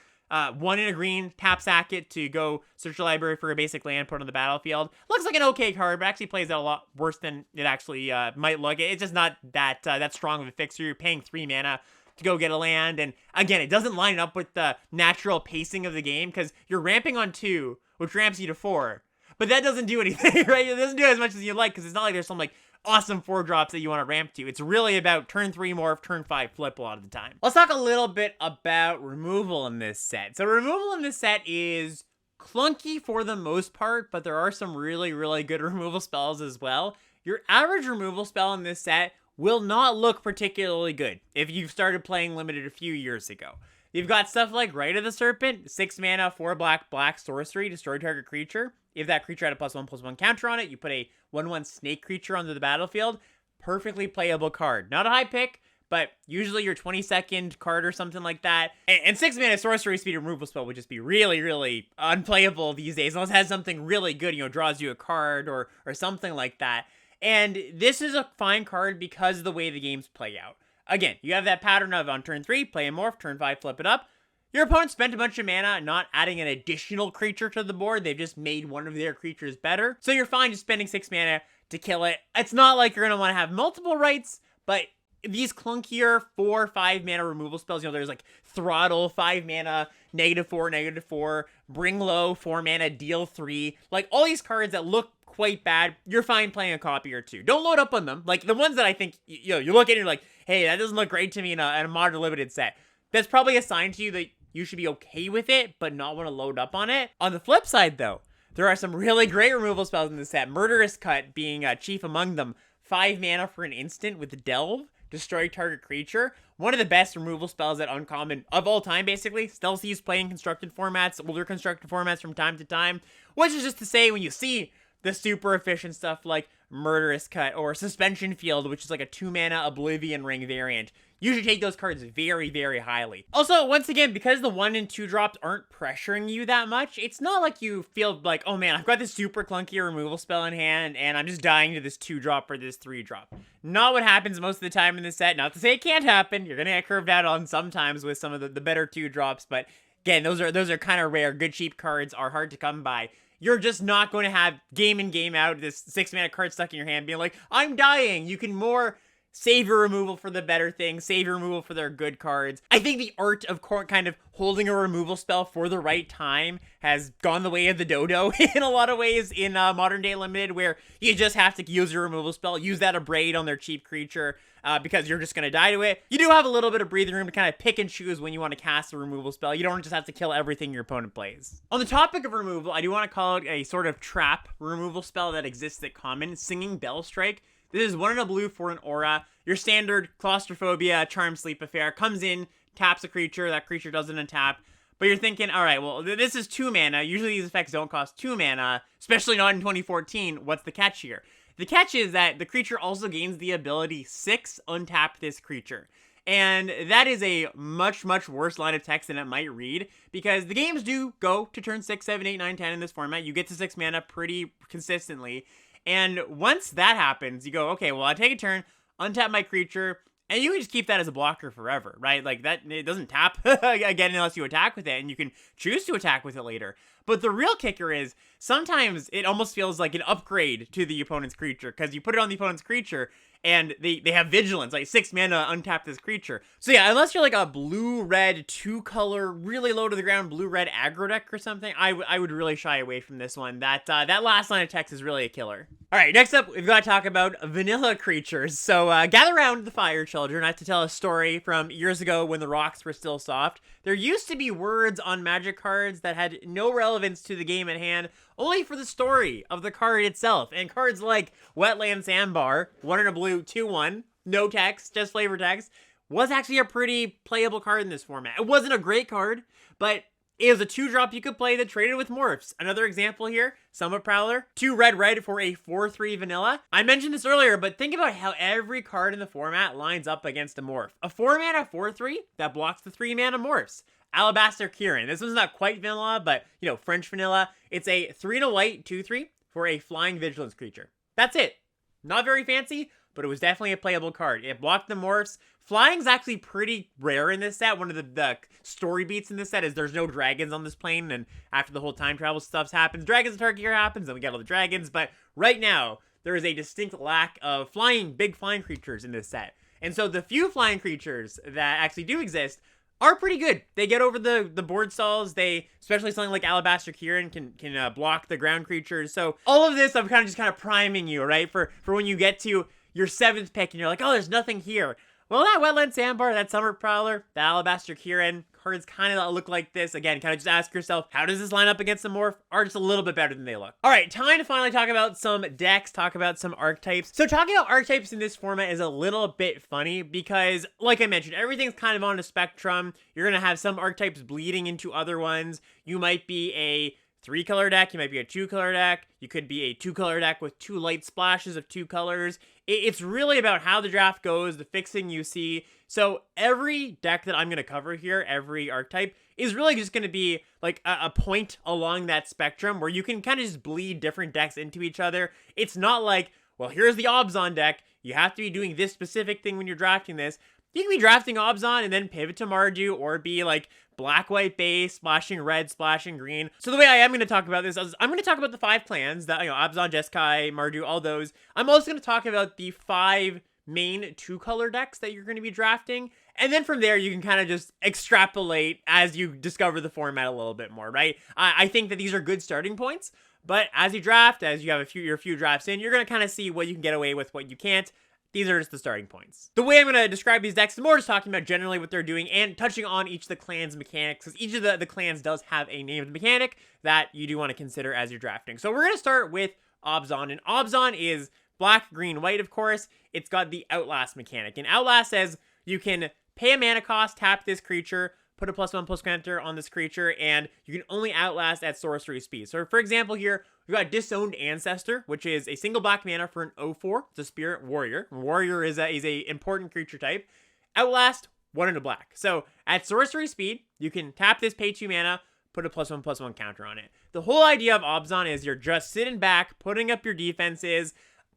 1 in a green, tap sack it to go search the library for a basic land, put on the battlefield. Looks like an okay card, but actually plays out a lot worse than it actually might look. It's just not that strong of a fixer. You're paying 3 mana to go get a land, and again, it doesn't line up with the natural pacing of the game because you're ramping on 2, which ramps you to 4, but that doesn't do anything, right? It doesn't do as much as you'd like because it's not like there's some like awesome 4 drops that you want to ramp to. It's really about turn 3 morph, turn 5 flip a lot of the time. Let's talk a little bit about removal in this set. So removal in this set is clunky for the most part, but there are some really, really good removal spells as well. Your average removal spell in this set will not look particularly good if you've started playing Limited a few years ago. You've got stuff like Rite of the Serpent, 6 mana, 4 black sorcery, destroy target creature. If that creature had a +1/+1 counter on it, you put a 1/1 snake creature onto the battlefield. Perfectly playable card. Not a high pick, but usually your 22nd card or something like that. And 6 mana sorcery speed removal spell would just be really, really unplayable these days, unless it has something really good, draws you a card or something like that. And this is a fine card because of the way the games play out. Again, you have that pattern of on turn 3, play a morph, turn 5, flip it up. Your opponent spent a bunch of mana not adding an additional creature to the board. They've just made one of their creatures better. So you're fine just spending 6 mana to kill it. It's not like you're going to want to have multiple rights, but these clunkier 4 or 5 mana removal spells, there's like Throttle, 5 mana, -4, Bring Low, 4 mana, deal 3. Like all these cards that look quite bad, you're fine playing a copy or 2. Don't load up on them. Like the ones that I think, you look at it and you're like, hey, that doesn't look great to me in a modern limited set. That's probably a sign to you that you should be okay with it, but not want to load up on it. On the flip side, though, there are some really great removal spells in this set. Murderous Cut being chief among them. 5 mana for an instant with Delve, destroy target creature. One of the best removal spells at Uncommon of all time, basically. Still sees playing constructed formats, older constructed formats from time to time. Which is just to say, when you see the super efficient stuff like Murderous Cut or Suspension Field, which is like a 2 mana Oblivion Ring variant, you should take those cards very, very highly. Also, once again, because the 1 and 2 drops aren't pressuring you that much, it's not like you feel like, oh man, I've got this super clunky removal spell in hand and I'm just dying to this 2 drop or this 3 drop. Not what happens most of the time in this set. Not to say it can't happen. You're gonna get curved out on sometimes with some of the better 2 drops, but again, those are kind of rare. Good cheap cards are hard to come by. You're just not going to have game in, game out this 6 mana card stuck in your hand being like, I'm dying. You can more save your removal for the better things, save your removal for their good cards. I think the art of kind of holding a removal spell for the right time has gone the way of the dodo in a lot of ways in modern day limited, where you just have to use your removal spell, use that Abrade on their cheap creature, because you're just going to die to it. You do have a little bit of breathing room to kind of pick and choose when you want to cast a removal spell. You don't just have to kill everything your opponent plays. On the topic of removal, I do want to call it a sort of trap removal spell that exists at common, Singing Bell Strike. This is 1 in a blue for an aura. Your standard Claustrophobia, Charm Sleep Affair comes in, taps a creature, that creature doesn't untap. But you're thinking, alright, well, this is 2 mana. Usually these effects don't cost 2 mana, especially not in 2014. What's the catch here? The catch is that the creature also gains the ability 6, untap this creature. And that is a much, much worse line of text than it might read, because the games do go to turn 6, 7, 8, 9, 10 in this format. You get to 6 mana pretty consistently. And once that happens, you go, okay, well, I take a turn, untap my creature, and you can just keep that as a blocker forever, right? Like, that, it doesn't tap again unless you attack with it, and you can choose to attack with it later. But the real kicker is sometimes it almost feels like an upgrade to the opponent's creature, because you put it on the opponent's creature and they have vigilance, like 6 mana, untap this creature. So yeah, unless you're like a blue-red 2-color, really low to the ground blue-red aggro deck or something, I would really shy away from this one. That last line of text is really a killer. All right, next up, we've got to talk about vanilla creatures. So gather around the fire, children. I have to tell a story from years ago when the rocks were still soft. There used to be words on Magic cards that had no relevance to the game at hand, only for the story of the card itself. And cards like Wetland Sandbar, 1 in a blue, 2/1, no text, just flavor text, was actually a pretty playable card in this format. It wasn't a great card, but it was a 2-drop you could play that traded with Morphs. Another example here, Summit Prowler, 2 red for a 4/3 vanilla. I mentioned this earlier, but think about how every card in the format lines up against a Morph. A 4-mana 4/3 that blocks the 3-mana Morphs. Alabaster Kieran. This one's not quite vanilla, but, you know, French vanilla. It's a 3 and a white 2/3 for a flying vigilance creature. That's it. Not very fancy, but it was definitely a playable card. It blocked the Morphs. Flying's actually pretty rare in this set. One of the story beats in this set is there's no dragons on this plane, and after the whole time travel stuff happens, Dragons of Tarkir happens, and we get all the dragons, but right now, there is a distinct lack of big flying creatures in this set. And so the few flying creatures that actually do exist are pretty good. They get over the board stalls. They, especially something like Alabaster Kieran, can block the ground creatures. So all of this, I'm kind of priming you, right, for when you get to your 7th pick and you're like, oh, there's nothing here. Well, that Wetland Sandbar, that Summer Prowler, that Alabaster Kieran, cards kind of look like this. Again, kind of just ask yourself, how does this line up against the Morph? Are just a little bit better than they look. All right, time to finally talk about some decks, talk about some archetypes. So talking about archetypes in this format is a little bit funny because, like I mentioned, everything's kind of on a spectrum. You're going to have some archetypes bleeding into other ones. You might be a 3-color deck, you might be a 2-color deck, you could be a 2-color deck with 2 light splashes of 2 colors. It's really about how the draft goes, the fixing you see. So every deck that I'm going to cover here, every archetype, is really just going to be like a point along that spectrum where you can kind of just bleed different decks into each other. It's not like, well, here's the Obzon deck, you have to be doing this specific thing when you're drafting this. You can be drafting Obzon and then pivot to Mardu, or be like black-white base, splashing red, splashing green. So the way I am going to talk about this is I'm going to talk about the 5 clans, that, you know, Obzon, Jeskai, Mardu, all those. I'm also going to talk about the 5 main 2-color decks that you're going to be drafting. And then from there, you can kind of just extrapolate as you discover the format a little bit more, right? I think that these are good starting points, but as you draft, as you have your few drafts in, you're going to kind of see what you can get away with, what you can't. These are just the starting points. The way I'm going to describe these decks is more just talking about generally what they're doing and touching on each of the clans' mechanics, because each of the clans does have a named mechanic that you do want to consider as you're drafting. So we're going to start with Obzon, and Obzon is black, green, white, of course. It's got the Outlast mechanic, and Outlast says you can pay a mana cost, tap this creature, put a +1/+1 counter on this creature, and you can only Outlast at sorcery speed. So for example here, we've got Disowned Ancestor, which is a single black mana for an 0/4. It's a Spirit Warrior. Warrior is a important creature type. Outlast, 1 in a black. So at sorcery speed, you can tap this, pay 2 mana, put a +1/+1 counter on it. The whole idea of Obzon is you're just sitting back, putting up your defenses,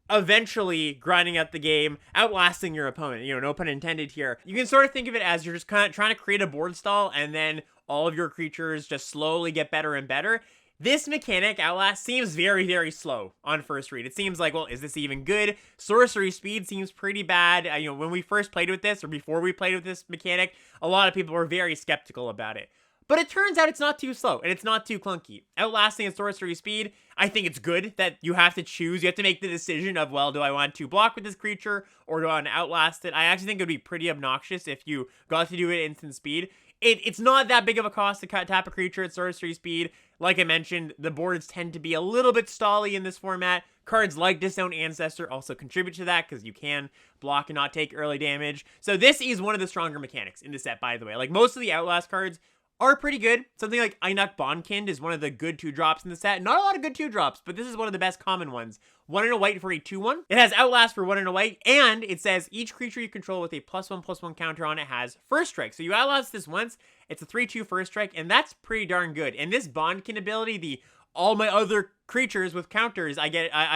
eventually grinding out the game, outlasting your opponent. You know, no pun intended here. You can sort of think of it as you're just kind of trying to create a board stall, and then all of your creatures just slowly get better and better. This mechanic, Outlast, seems very, very slow on first read. It seems like, well, is this even good? Sorcery speed seems pretty bad. You know, when we first played with this, or before we played with this mechanic, a lot of people were very skeptical about it. But it turns out it's not too slow, and it's not too clunky. Outlasting at sorcery speed, I think it's good that you have to choose. You have to make the decision of, well, do I want to block with this creature, or do I want to outlast it? I actually think it would be pretty obnoxious if you got to do it at instant speed. It's not that big of a cost to tap a creature at sorcery speed. Like I mentioned, the boards tend to be a little bit stally in this format. Cards like Disowned Ancestor also contribute to that, because you can block and not take early damage. So this is one of the stronger mechanics in the set, by the way. Like, most of the Outlast cards are pretty good. Something like Einok Bondkind is one of the good 2-drops in the set. Not a lot of good 2-drops, but this is one of the best common ones. 1 in a white for a 2/1. It has Outlast for 1 in a white, and it says each creature you control with a +1/+1 counter on it has First Strike. So you Outlast this once, it's a 3/2 First Strike, and that's pretty darn good. And this Bondkind ability, all my other creatures with counters, I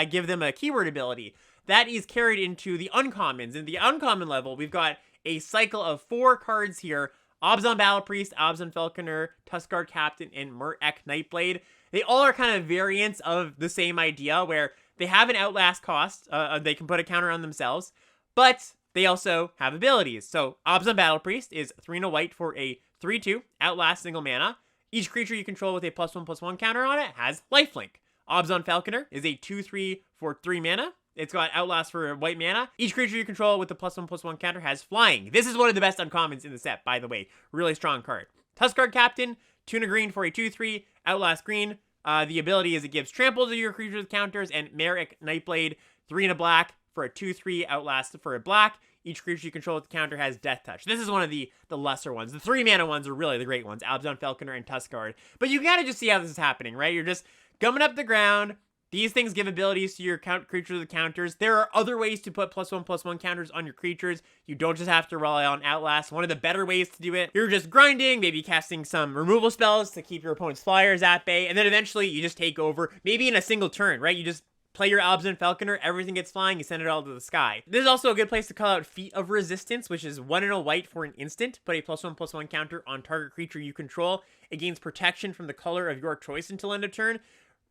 give them a keyword ability. That is carried into the uncommons. In the uncommon level, we've got a cycle of 4 cards here: Obzon Battle Priest, Obzon Falconer, Tuskguard Captain, and Murk Nightblade. They all are kind of variants of the same idea where they have an outlast cost. They can put a counter on themselves, but they also have abilities. So Obzon Battle Priest is 3 and a white for a 3/2 outlast single mana. Each creature you control with a +1/+1 counter on it has lifelink. Obzon Falconer is a 2/3 for 3 mana. It's got Outlast for white mana. Each creature you control with the +1/+1 counter has flying. This is one of the best uncommons in the set, by the way. Really strong card. Tuskguard Captain, 2 and a green for a 2/3, Outlast green. The ability is it gives trample to your creatures with counters, and Merrick Nightblade, 3 and a black for a 2/3, Outlast for a black. Each creature you control with the counter has Death Touch. This is one of the lesser ones. The 3 mana ones are really the great ones, Obzon Falconer and Tuskguard. But you gotta just see how this is happening, right? You're just gumming up the ground. These things give abilities to your creatures with counters. There are other ways to put +1/+1 counters on your creatures. You don't just have to rely on Outlast. One of the better ways to do it, you're just grinding, maybe casting some removal spells to keep your opponent's flyers at bay, and then eventually you just take over, maybe in a single turn, right? You just play your Obzon Falconer, everything gets flying, you send it all to the sky. This is also a good place to call out Feat of Resistance, which is 1 and a white for an instant. Put a +1/+1 counter on target creature you control. It gains protection from the color of your choice until end of turn.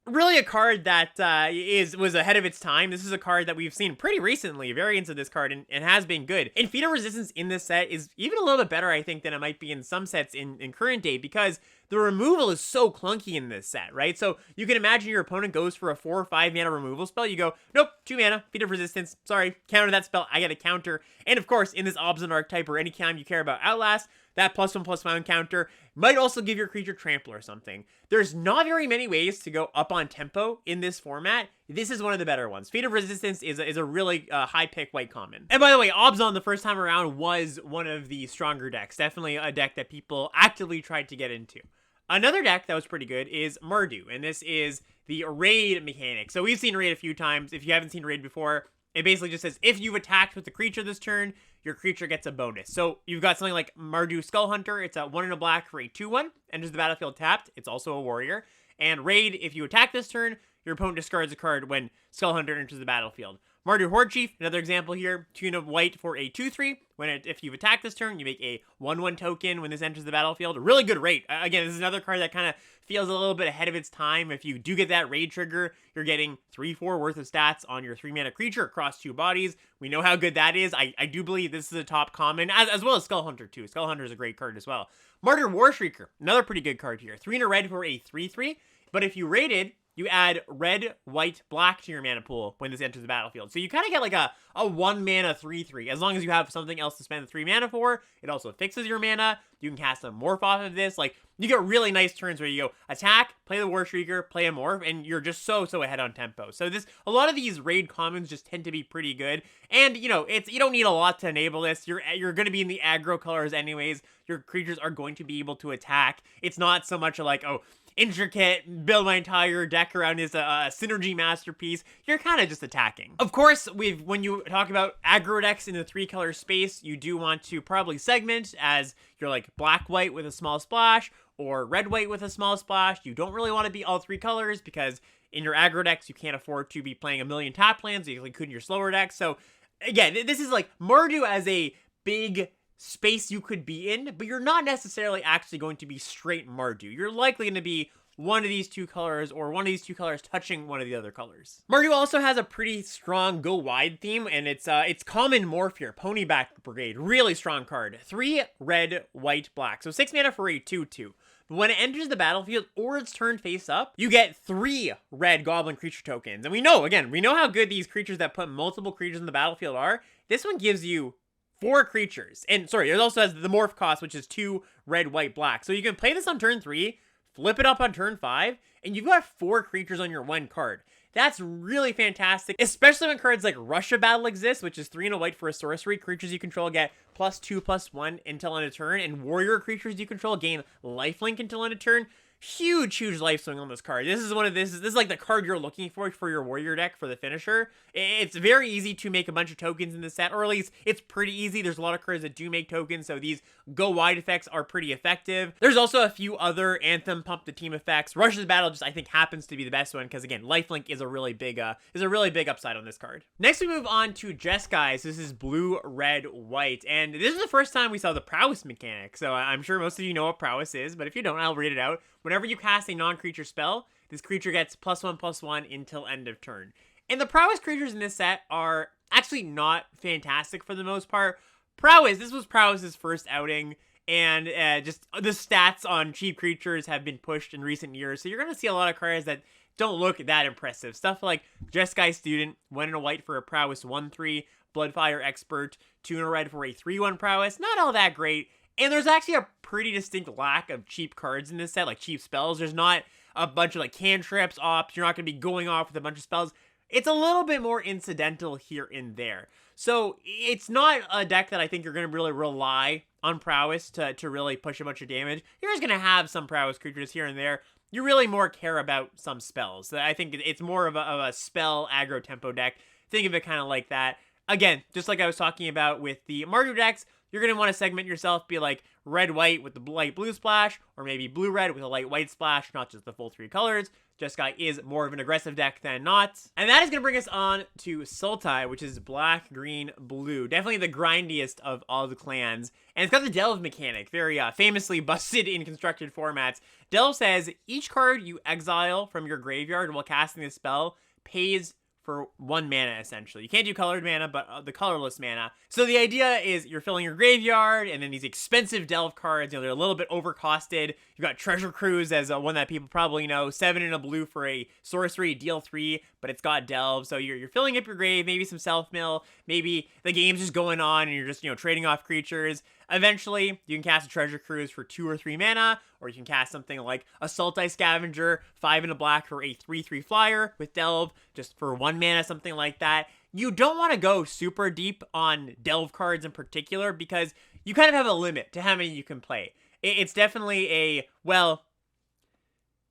Really a card that was ahead of its time. This is a card that we've seen pretty recently, variants of this card, and has been good. And Feat of Resistance in this set is even a little bit better, I think, than it might be in some sets in current day, because the removal is so clunky in this set, right? So you can imagine your opponent goes for a 4 or 5 mana removal spell. You go, nope, 2 mana, Feat of Resistance. Sorry, counter that spell. I get a counter. And of course, in this Obzon archetype or any time you care about Outlast, that +1/+1 counter might also give your creature trample or something. There's not very many ways to go up on tempo in this format. This is one of the better ones. Feat of Resistance is a really high pick white common. And by the way, Obzon the first time around was one of the stronger decks. Definitely a deck that people actively tried to get into. Another deck that was pretty good is Mardu, and this is the raid mechanic. So we've seen raid a few times. If you haven't seen raid before, it basically just says if you've attacked with the creature this turn, your creature gets a bonus. So you've got something like Mardu Skull Hunter. It's a 1 and a black for a 2/1. Enters the battlefield tapped. It's also a warrior. And raid, if you attack this turn, your opponent discards a card when Skull Hunter enters the battlefield. Mardu Horde Chief, another example here, 2 and a white for a 2/3. If you've attacked this turn, you make a 1/1 token when this enters the battlefield. A really good rate. Again, this is another card that kind of feels a little bit ahead of its time. If you do get that raid trigger, you're getting 3/4 worth of stats on your 3 mana creature across 2 bodies. We know how good that is. I do believe this is a top common, as well as Skull Hunter too. Skull Hunter is a great card as well. Martyr Warshrieker, another pretty good card here. 3 and a red for a 3/3. But if you raided, you add red, white, black to your mana pool when this enters the battlefield. So you kind of get like a 1 mana 3/3. As long as you have something else to spend the 3 mana for, it also fixes your mana. You can cast a morph off of this. Like, you get really nice turns where you go attack, play the Warshrieker, play a morph, and you're just so ahead on tempo. So a lot of these raid commons just tend to be pretty good. And you know, you don't need a lot to enable this. You're going to be in the aggro colors anyways. Your creatures are going to be able to attack. It's not so much like, oh, intricate, build my entire deck around is a synergy masterpiece. You're kind of just attacking. Of course, when you talk about aggro decks in the 3-color space, you do want to probably segment as you're like black-white with a small splash, or red-white with a small splash. You don't really want to be all 3 colors, because in your aggro decks, you can't afford to be playing a million tap lands, you could in your slower decks. So again, this is like Mardu as a big space you could be in, but you're not necessarily actually going to be straight Mardu. You're likely going to be one of these 2 colors, or one of these 2 colors touching one of the other colors. Mardu also has a pretty strong go wide theme, and it's common morph here, Ponyback Brigade. Really strong card. 3 red, white, black. So 6 mana for a 2/2. But when it enters the battlefield or its turn face up, you get 3 red goblin creature tokens. And we know how good these creatures that put multiple creatures in the battlefield are. This one gives you 4 creatures. And sorry, it also has the morph cost, which is 2 red, white, black. So you can play this on turn 3, flip it up on turn 5, and you've got 4 creatures on your 1 card. That's really fantastic, especially when cards like Russia Battle exist, which is 3 and a white for a sorcery. Creatures you control get +2/+1 until end of turn, and warrior creatures you control gain lifelink until end of turn. Huge life swing on this card. This is like the card you're looking for your warrior deck for the finisher. It's very easy to make a bunch of tokens in this set, or at least it's pretty easy. There's a lot of cards that do make tokens, so these go wide effects are pretty effective. There's also a few other Anthem pump the team effects. Rush's Battle just I think happens to be the best one, because again, lifelink is a really big upside on this card. Next we move on to Jeskai. This is blue, red, white, and this is the first time we saw the prowess mechanic. So I'm sure most of you know what prowess is, but if you don't, I'll read it out. Whenever you cast a non-creature spell, this creature gets +1/+1 until end of turn. And the prowess creatures in this set are actually not fantastic for the most part. This was Prowess's first outing, and just the stats on cheap creatures have been pushed in recent years, so you're going to see a lot of cards that don't look that impressive. Stuff like Jeskai Student, 1 and a white for a Prowess 1/3, Bloodfire Expert, 2 and a red for a 3/1 Prowess. Not all that great. And there's actually a pretty distinct lack of cheap cards in this set, like cheap spells. There's not a bunch of like cantrips, ops. You're not going to be going off with a bunch of spells. It's a little bit more incidental here and there. So it's not a deck that I think you're going to really rely on Prowess to really push a bunch of damage. You're just going to have some Prowess creatures here and there. You really more care about some spells. I think it's more of a spell aggro tempo deck. Think of it kind of like that. Again, just like I was talking about with the Mardu decks, you're going to want to segment yourself, be like red-white with the light blue splash, or maybe blue-red with a light white splash, not just the full 3 colors. Jeskai is more of an aggressive deck than not. And that is going to bring us on to Sultai, which is black, green, blue. Definitely the grindiest of all the clans. And it's got the Delve mechanic, very famously busted in constructed formats. Delve says, each card you exile from your graveyard while casting this spell pays for 1 mana, essentially. You can't do colored mana, but the colorless mana. So the idea is you're filling your graveyard, and then these expensive Delve cards, they're a little bit overcosted. You've got Treasure Cruise as one that people probably know, 7 and a blue for a sorcery, deal 3, but it's got Delve. So you're filling up your grave, maybe some self-mill, maybe the game's just going on, and you're just, trading off creatures. Eventually, you can cast a Treasure Cruise for 2 or 3 mana, or you can cast something like a Sultai Scavenger, 5 and a black for a 3/3 flyer with Delve, just for 1 mana, something like that. You don't want to go super deep on Delve cards in particular, because you kind of have a limit to how many you can play. It's definitely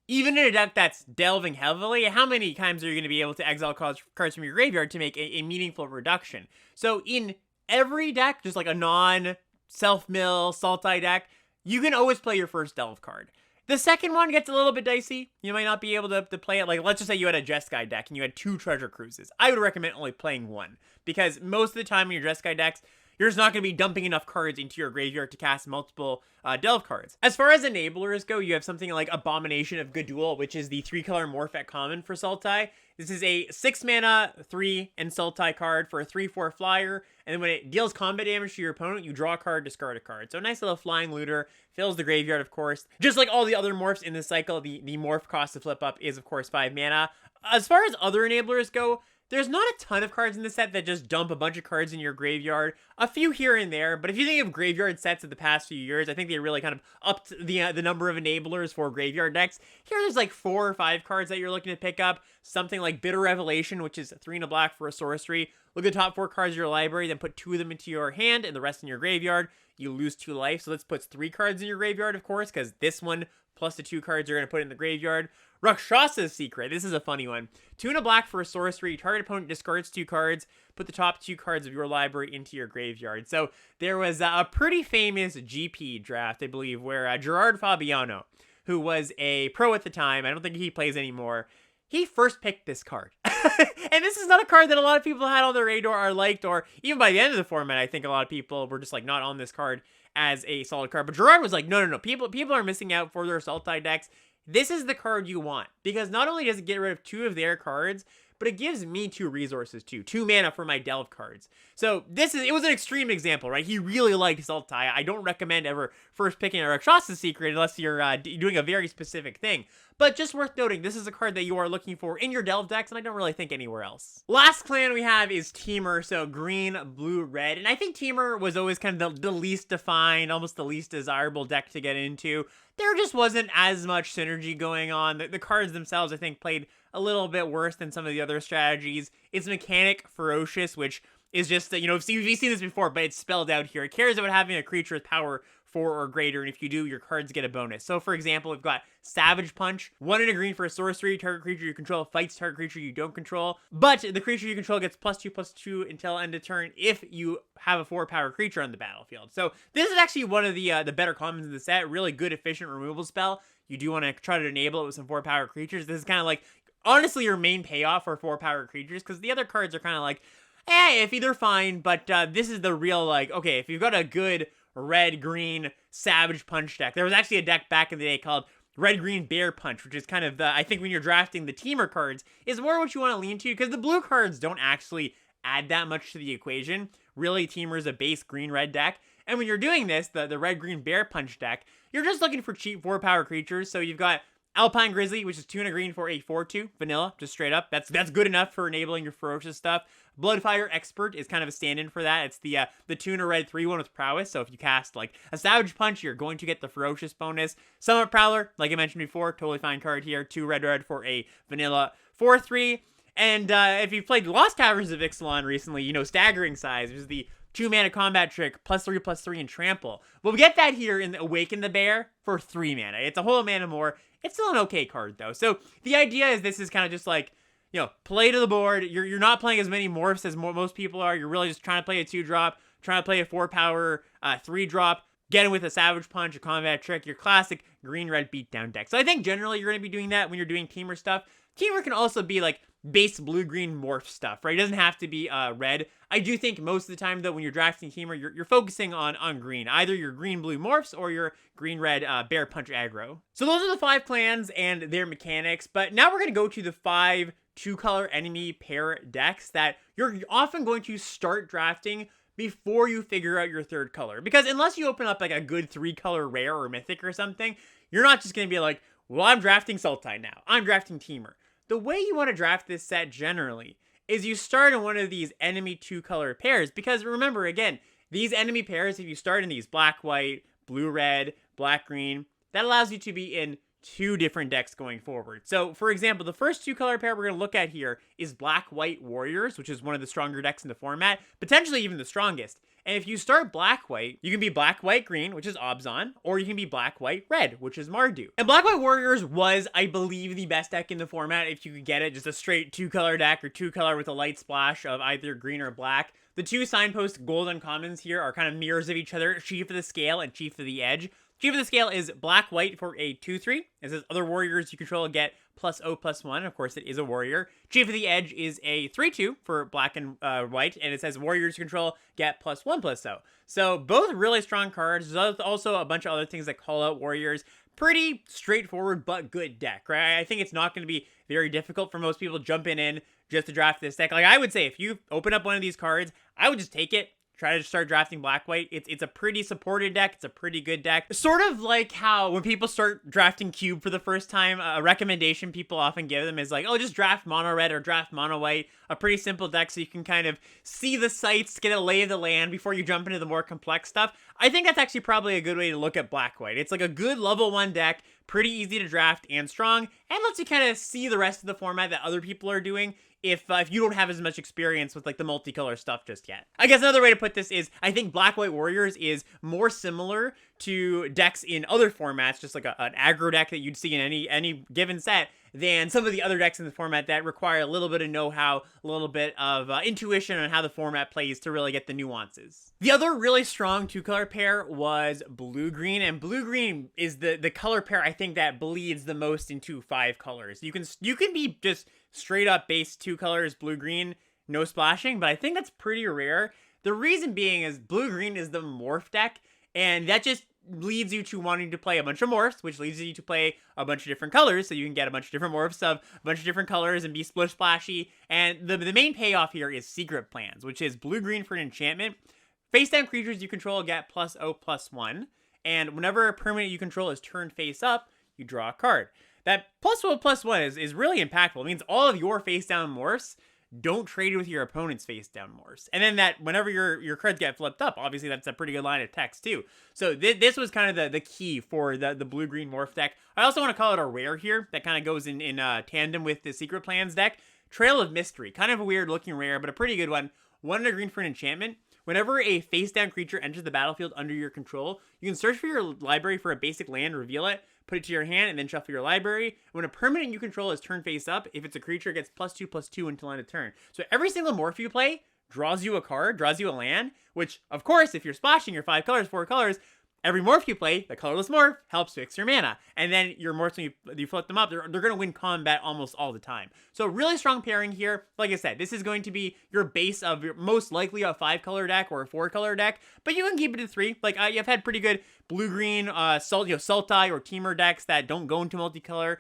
even in a deck that's delving heavily, how many times are you going to be able to exile cards from your graveyard to make a meaningful reduction? So in every deck, just like a non-self-mill, Sultai deck, you can always play your first Delve card. The second one gets a little bit dicey. You might not be able to play it. Like, let's just say you had a Jeskai deck and you had 2 Treasure Cruises. I would recommend only playing 1, because most of the time in your Jeskai decks, you're just not going to be dumping enough cards into your graveyard to cast multiple Delve cards. As far as enablers go, you have something like Abomination of Gadul, which is the 3-color morph at common for Sultai. This is a 6 mana, 3 and Sultai card for a 3/4 flyer, and then when it deals combat damage to your opponent, you draw a card, discard a card. So a nice little flying looter, fills the graveyard, of course. Just like all the other morphs in this cycle, the morph cost to flip up is, of course, 5 mana. As far as other enablers go, there's not a ton of cards in this set that just dump a bunch of cards in your graveyard. A few here and there, but if you think of graveyard sets of the past few years, I think they really kind of upped the number of enablers for graveyard decks. Here there's like 4 or 5 cards that you're looking to pick up. Something like Bitter Revelation, which is 3 and a black for a sorcery. Look at the top 4 cards of your library, then put 2 of them into your hand and the rest in your graveyard. You lose 2 life, so this puts 3 cards in your graveyard, of course, because this one plus the 2 cards you're going to put in the graveyard. Rakshasa's Secret. This is a funny one. 2 and a black for a sorcery. Target opponent discards 2 cards. Put the top 2 cards of your library into your graveyard. So there was a pretty famous GP draft, I believe, where Gerard Fabiano, who was a pro at the time, I don't think he plays anymore, he first picked this card. And this is not a card that a lot of people had on their radar or liked, or even by the end of the format, I think a lot of people were just like not on this card as a solid card. But Gerard was like, no. People are missing out for their Sultai decks. This is the card you want, because not only does it get rid of 2 of their cards, but it gives me 2 resources too. 2 mana for my Delve cards. So it was an extreme example, right? He really liked Sultai. I don't recommend ever first picking a Rakshasa's Secret unless you're doing a very specific thing. But just worth noting, this is a card that you are looking for in your Delve decks, and I don't really think anywhere else. Last clan we have is Temur, so green, blue, red. And I think Temur was always kind of the least defined, almost the least desirable deck to get into. There just wasn't as much synergy going on. The cards themselves, I think, played a little bit worse than some of the other strategies. Its mechanic, Ferocious, which is just, we've seen this before, but it's spelled out here. It cares about having a creature with power 4 or greater, and if you do, your cards get a bonus. So, for example, we've got Savage Punch, 1 and a green for a sorcery. Target creature you control fights target creature you don't control, but the creature you control gets +2/+2 until end of turn if you have a 4-power creature on the battlefield. So this is actually one of the better commons in the set. Really good, efficient removal spell. You do want to try to enable it with some 4-power creatures. This is kind of like, honestly, your main payoff for 4-power creatures, because the other cards are kind of like, iffy, they're fine, but this is the real, like, okay, if you've got a good red-green Savage Punch deck. There was actually a deck back in the day called red-green bear punch, which is kind of I think when you're drafting the teamer cards, is more what you want to lean to, because the blue cards don't actually add that much to the equation. Really, teamer is a base green-red deck. And when you're doing this, the red-green bear punch deck, you're just looking for cheap 4-power creatures. So you've got Alpine Grizzly, which is 2 and a green for a 4/2 vanilla, just straight up. That's good enough for enabling your ferocious stuff. Bloodfire Expert is kind of a stand-in for that. It's the 2 and a red 3/1 with prowess. So if you cast like a Savage Punch, you're going to get the ferocious bonus. Summit Prowler, like I mentioned before, totally fine card here. 2 red for a vanilla 4/3. And if you've played Lost Caverns of Ixalan recently, you know Staggering Size, which is the 2-mana combat trick, +3/+3 and trample. We'll get that here in Awaken the Bear for 3 mana. It's a whole mana more. It's still an okay card, though. So the idea is this is kind of just like, you know, play to the board. You're not playing as many morphs as most people are. You're really just trying to play a 2-drop, trying to play a 4-power 3-drop, get in with a Savage Punch, a combat trick, your classic green-red beatdown deck. So I think generally you're going to be doing that when you're doing teamer stuff. Teamer can also be like base blue-green morph stuff, right? It doesn't have to be red. I do think most of the time, though, when you're drafting teamer, you're focusing on green. Either your green-blue morphs or your green-red bear punch aggro. So those are the 5 clans and their mechanics, but now we're going to go to the 5 2-color enemy pair decks that you're often going to start drafting before you figure out your 3rd color. Because unless you open up like a good 3-color rare or mythic or something, you're not just going to be like, well, I'm drafting Sultai now. I'm drafting teamer. The way you want to draft this set generally is you start in one of these enemy 2-color pairs, because remember, again, these enemy pairs, if you start in these black-white, blue-red, black-green, that allows you to be in 2 different decks going forward. So, for example, the first 2-color pair we're going to look at here is Black-White Warriors, which is one of the stronger decks in the format, potentially even the strongest. And if you start Black-White, you can be Black-White-Green, which is Obzon, or you can be Black-White-Red, which is Mardu. And Black-White Warriors was, I believe, the best deck in the format if you could get it, just a straight 2-color deck or 2-color with a light splash of either green or black. The 2 signpost gold uncommons here are kind of mirrors of each other, Chief of the Scale and Chief of the Edge. Chief of the Scale is black-white for a 2/3. It says other warriors you control get +0/+1. Of course, it is a warrior. Chief of the Edge is a 3/2 for black and white, and it says warriors you control get +1/+0. So both really strong cards. There's also a bunch of other things that call out warriors. Pretty straightforward but good deck, right? I think it's not going to be very difficult for most people jumping in just to draft this deck. Like I would say, if you open up one of these cards, I would just take it. Try to start drafting black-white. It's a pretty supported deck. It's a pretty good deck. Sort of like how when people start drafting cube for the first time, a recommendation people often give them is like, oh, just draft mono-red or draft mono-white. A pretty simple deck so you can kind of see the sights, get a lay of the land before you jump into the more complex stuff. I think that's actually probably a good way to look at black-white. It's like a good level 1 deck, pretty easy to draft and strong, and lets you kind of see the rest of the format that other people are doing if you don't have as much experience with like the multicolor stuff just yet. I guess another way to put this is I think Black-White Warriors is more similar to decks in other formats, just like an aggro deck that you'd see in any given set, than some of the other decks in the format that require a little bit of know-how, a little bit of intuition on how the format plays to really get the nuances. The other really strong 2-color pair was blue-green, and blue-green is the color pair I think that bleeds the most into 5 colors. You can be just straight up base 2 colors, blue-green, no splashing, but I think that's pretty rare. The reason being is blue-green is the morph deck, and that just leads you to wanting to play a bunch of morphs, which leads you to play a bunch of different colors, so you can get a bunch of different morphs of a bunch of different colors and be splish splashy. And the main payoff here is Secret Plans, which is blue-green for an enchantment. Face down creatures you control get +0/+1, and whenever a permanent you control is turned face up, you draw a card. That +1/+1 is really impactful. It means all of your face down morphs don't trade with your opponent's face down morphs. And then that whenever your cards get flipped up, obviously that's a pretty good line of text too. So this was kind of the key for the blue-green morph deck. I also want to call it a rare here that kind of goes in tandem with the Secret Plans deck. Trail of Mystery, kind of a weird looking rare, but a pretty good one. 1 and a green for an enchantment. Whenever a face-down creature enters the battlefield under your control, you can search for your library for a basic land, reveal it, put it to your hand, and then shuffle your library. When a permanent you control is turned face up, if it's a creature, it gets +2/+2 until end of turn. So every single morph you play draws you a card, draws you a land, which, of course, if you're splashing your 5 colors, 4 colors, every morph you play, the colorless morph, helps fix your mana. And then your morphs, when you flip them up, they're going to win combat almost all the time. So really strong pairing here. Like I said, this is going to be your base of your most likely a 5-color deck or a 4-color deck, but you can keep it to 3. Like I've had pretty good blue-green, Sultai or Teamer decks that don't go into multicolor.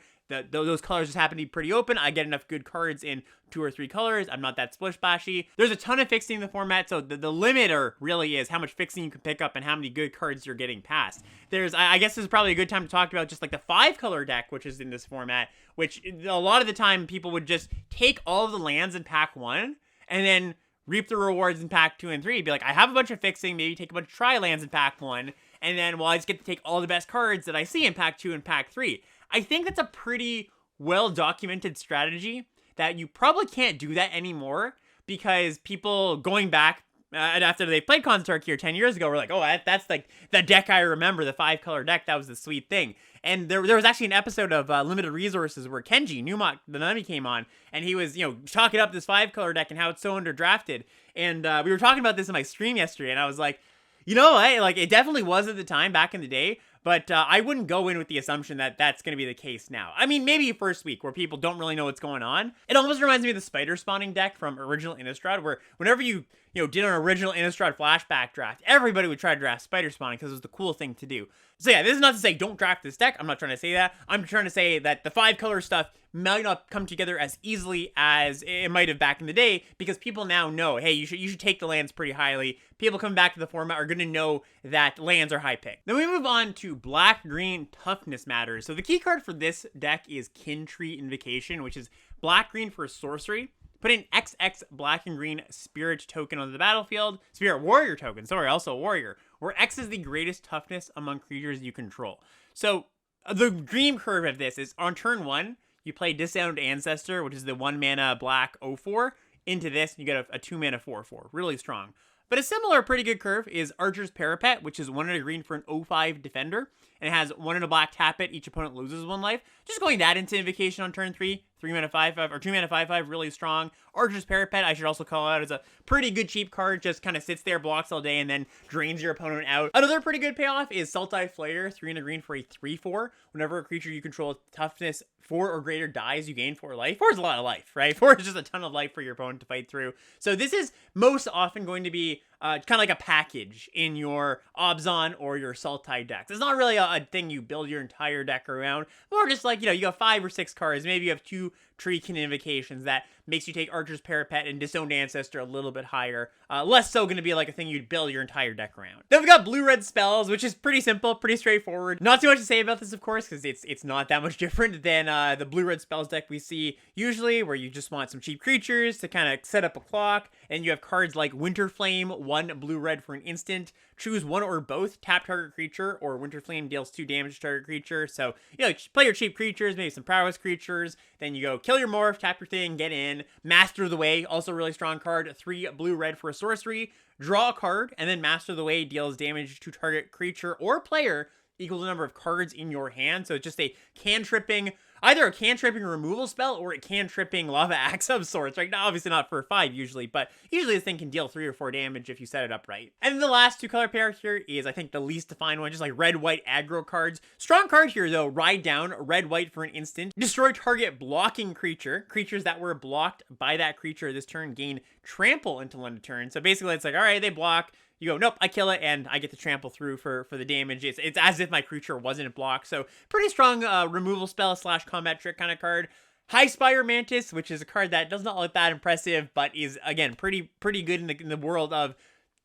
Those colors just happen to be pretty open. I get enough good cards in 2 or 3 colors. I'm not that splish splashy. There's a ton of fixing in the format, so the limiter really is how much fixing you can pick up and how many good cards you're getting past. I guess this is probably a good time to talk about just like the 5-color deck, which is in this format, which a lot of the time people would just take all of the lands in pack 1 and then reap the rewards in pack 2 and 3. Be like, I have a bunch of fixing, maybe take a bunch of tri-lands in pack 1, and then, well, I just get to take all the best cards that I see in pack 2 and pack 3. I think that's a pretty well-documented strategy that you probably can't do that anymore because people going back after they played Khans of Tarkir 10 years ago were like, oh, that's like the deck I remember, the 5-color deck. That was the sweet thing. And there was actually an episode of Limited Resources where Kenji Newmont, the Nami, came on, and he was, talking up this 5-color deck and how it's so underdrafted. And we were talking about this in my stream yesterday, and I was like, it definitely was at the time back in the day, but I wouldn't go in with the assumption that that's going to be the case now. I mean, maybe first week where people don't really know what's going on. It almost reminds me of the spider spawning deck from original Innistrad, where whenever you did an original Innistrad flashback draft, everybody would try to draft spider spawning because it was the cool thing to do. So yeah, this is not to say don't draft this deck. I'm not trying to say that. I'm trying to say that the 5-color stuff might not come together as easily as it might have back in the day because people now know, hey, you should take the lands pretty highly. People coming back to the format are going to know that lands are high pick. Then we move on to black-green toughness matters. So the key card for this deck is Kin Tree Invocation, which is black-green for sorcery. Put an XX black and green spirit token on the battlefield. Spirit warrior token, also a warrior. Where X is the greatest toughness among creatures you control. So the dream curve of this is on turn 1, you play Disowned Ancestor, which is the 1-mana black 0/4. Into this, you get a 2-mana 4/4. Really strong. But a similar pretty good curve is Archer's Parapet, which is 1 and a green for an 0/5 defender. And it has 1 and a black tap it, each opponent loses 1 life. Just going that into Invocation on turn 3, 3-mana 5/5, or 2-mana 5/5, really strong. Archer's Parapet, I should also call out as a pretty good cheap card, just kind of sits there, blocks all day, and then drains your opponent out. Another pretty good payoff is Sultai Flayer, 3 and a green for a 3/4. Whenever a creature you control with toughness 4 or greater dies, you gain 4 life. 4 is a lot of life, right? 4 is just a ton of life for your opponent to fight through. So this is most often going to be kind of like a package in your Obzon or your Sultai decks. It's not really a thing you build your entire deck around. More just like, you got 5 or 6 cards. Maybe you have 2 Treekin Invocations that makes you take Archer's Parapet and Disowned Ancestor a little bit higher. Less so going to be like a thing you'd build your entire deck around. Then we've got blue-red spells, which is pretty simple, pretty straightforward. Not too much to say about this, of course, because it's not that much different than the blue-red spells deck we see usually, where you just want some cheap creatures to kind of set up a clock, and you have cards like Winterflame, 1 blue-red for an instant. Choose 1 or both, tap target creature, or Winterflame deals 2 damage to target creature. So, play your cheap creatures, maybe some prowess creatures, then you go kill your morph, tap your thing, get in. Master the Way, also a really strong card, 3 blue-red for a sorcery. Draw a card, and then Master the Way deals damage to target creature or player equal to the number of cards in your hand. So it's just a cantripping, either a cantripping removal spell or a cantripping lava axe of sorts, right? Now, obviously not for 5 usually, but usually this thing can deal 3 or 4 damage if you set it up right. And then the last 2-color pair here is, I think, the least defined one, just like red-white aggro cards. Strong card here, though. Ride down, red-white for an instant. Destroy target blocking creature. Creatures that were blocked by that creature this turn gain trample until end of turn. So basically, it's like, all right, they block. You go, nope, I kill it, and I get to trample through for the damage. It's as if my creature wasn't blocked. So pretty strong removal spell / combat trick kind of card. High Spire Mantis, which is a card that does not look that impressive, but is, again, pretty good in the world of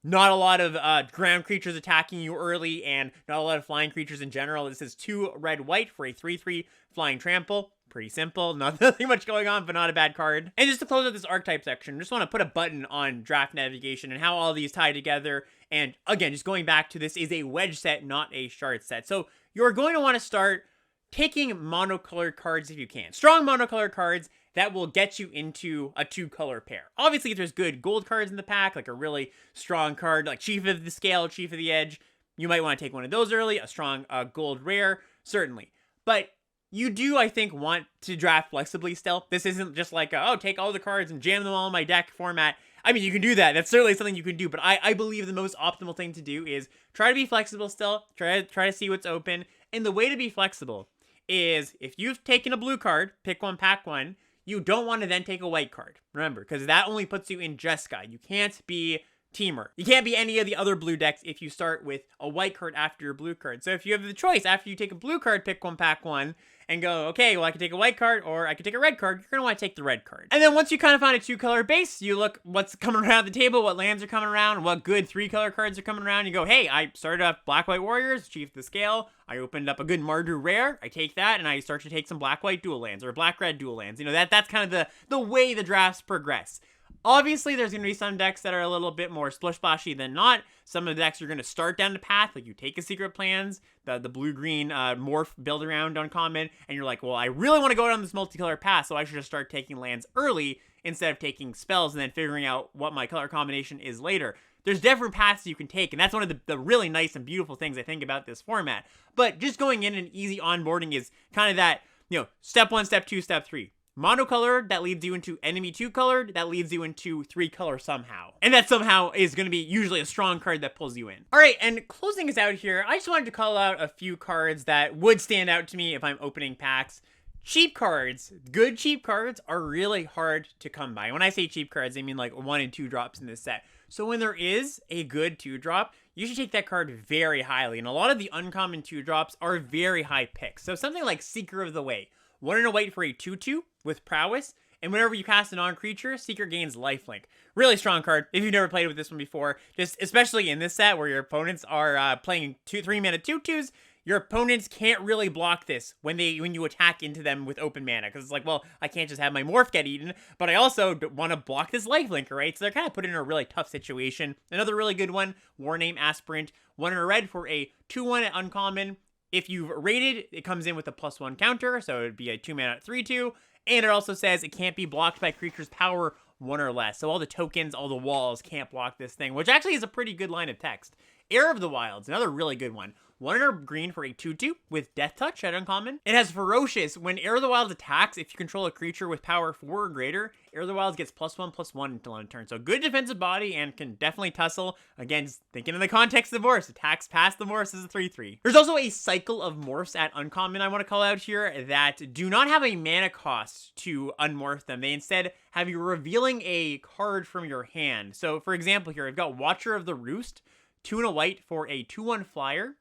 not a lot of ground creatures attacking you early, and not a lot of flying creatures in general. This is 2 red-white for a 3/3 flying trample. Pretty simple, nothing much going on, but not a bad card. And just to close out this archetype section, just want to put a button on draft navigation and how all these tie together. And again, just going back to this is a wedge set, not a shard set. So you're going to want to start taking monocolored cards if you can. Strong monocolored cards that will get you into a 2-color pair. Obviously, if there's good gold cards in the pack, like a really strong card like Chief of the Scale, Chief of the Edge, you might want to take one of those early. A strong gold rare, certainly. But you do, I think, want to draft flexibly still. This isn't just like, take all the cards and jam them all in my deck format. I mean, you can do that. That's certainly something you can do, but I believe the most optimal thing to do is try to be flexible still, try to see what's open, and the way to be flexible is if you've taken a blue card, pick one, pack one, you don't want to then take a white card. Remember, because that only puts you in Jeskai. You can't be Teamer. You can't be any of the other blue decks if you start with a white card after your blue card. So if you have the choice, after you take a blue card, pick one, pack one, and go, okay, well, I can take a white card or I can take a red card, you're going to want to take the red card. And then once you kind of find a 2-color base, you look what's coming around the table, what lands are coming around, what good 3-color cards are coming around. You go, hey, I started off Black-White Warriors, Chief of the Scale. I opened up a good Mardu Rare. I take that, and I start to take some Black-White dual lands or Black-Red dual lands. You know, that's kind of the way the drafts progress. Obviously, there's going to be some decks that are a little bit more splish-splashy than not. Some of the decks are going to start down the path, like you take a Secret Plans, the blue-green morph build around uncommon, and you're like, well, I really want to go down this multicolor path, so I should just start taking lands early instead of taking spells and then figuring out what my color combination is later. There's different paths you can take, and that's one of the really nice and beautiful things I think about this format. But just going in and easy onboarding is kind of that, you know, step 1, step 2, step 3. Monocolored, that leads you into enemy 2-colored, that leads you into 3-color somehow. And that somehow is going to be usually a strong card that pulls you in. Alright, and closing us out here, I just wanted to call out a few cards that would stand out to me if I'm opening packs. Cheap cards, good cheap cards, are really hard to come by. When I say cheap cards, I mean like 1 and 2 drops in this set. So when there is a good 2-drop, you should take that card very highly. And a lot of the uncommon 2-drops are very high picks. So something like Seeker of the Way. 1 and a white for a 2/2 with prowess, and whenever you cast a non-creature, Seeker gains lifelink. Really strong card if you've never played with this one before. Just especially in this set where your opponents are playing 3-mana 2/2s, your opponents can't really block this when you attack into them with open mana, because it's like, well, I can't just have my morph get eaten, but I also want to block this lifelink, right? So they're kind of put in a really tough situation. Another really good one, Warname Aspirant, 1 and a red for a 2/1 at uncommon. If you've rated, it comes in with a +1 counter, so it would be a 2-mana 3/2, and it also says it can't be blocked by creatures power 1 or less. So all the tokens, all the walls can't block this thing, which actually is a pretty good line of text. Heir of the Wilds, another really good one. 1 and a green for a 2/2 with Death Touch at uncommon. It has Ferocious. When Heir of the Wilds attacks, if you control a creature with power 4 or greater, Heir of the Wilds gets +1/+1 until end turn. So good defensive body and can definitely tussle. Again, thinking in the context of Morphs, attacks past the Morphs is a 3/3. There's also a cycle of Morphs at uncommon I want to call out here that do not have a mana cost to unmorph them. They instead have you revealing a card from your hand. So for example here, I've got Watcher of the Roost, 2 and a white for a 2/1 flyer.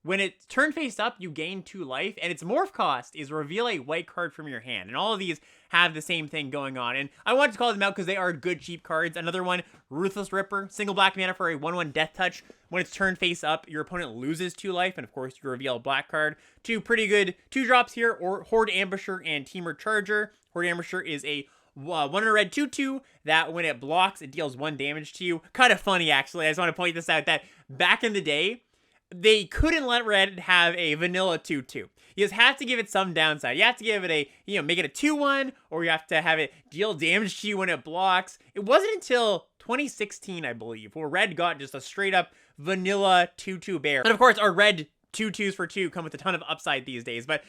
When it's turn face up, you gain 2 life, and its morph cost is reveal a white card from your hand. And all of these have the same thing going on. And I wanted to call them out because they are good cheap cards. Another one, Ruthless Ripper, single black mana for a 1/1 Death Touch. When it's turn face up, your opponent loses 2 life, and of course you reveal a black card. 2 pretty good 2-drops here, or Horde Ambusher and Teamer Charger. Horde Ambusher is a 1 and a red 2/2 that when it blocks, it deals 1 damage to you. Kind of funny, actually. I just want to point this out that back in the day, they couldn't let red have a vanilla 2/2. You just have to give it some downside. You have to give it a, make it a 2/1, or you have to have it deal damage to you when it blocks. It wasn't until 2016, I believe, where red got just a straight up vanilla 2/2 bear. And of course, our red 2/2s for 2 come with a ton of upside these days, but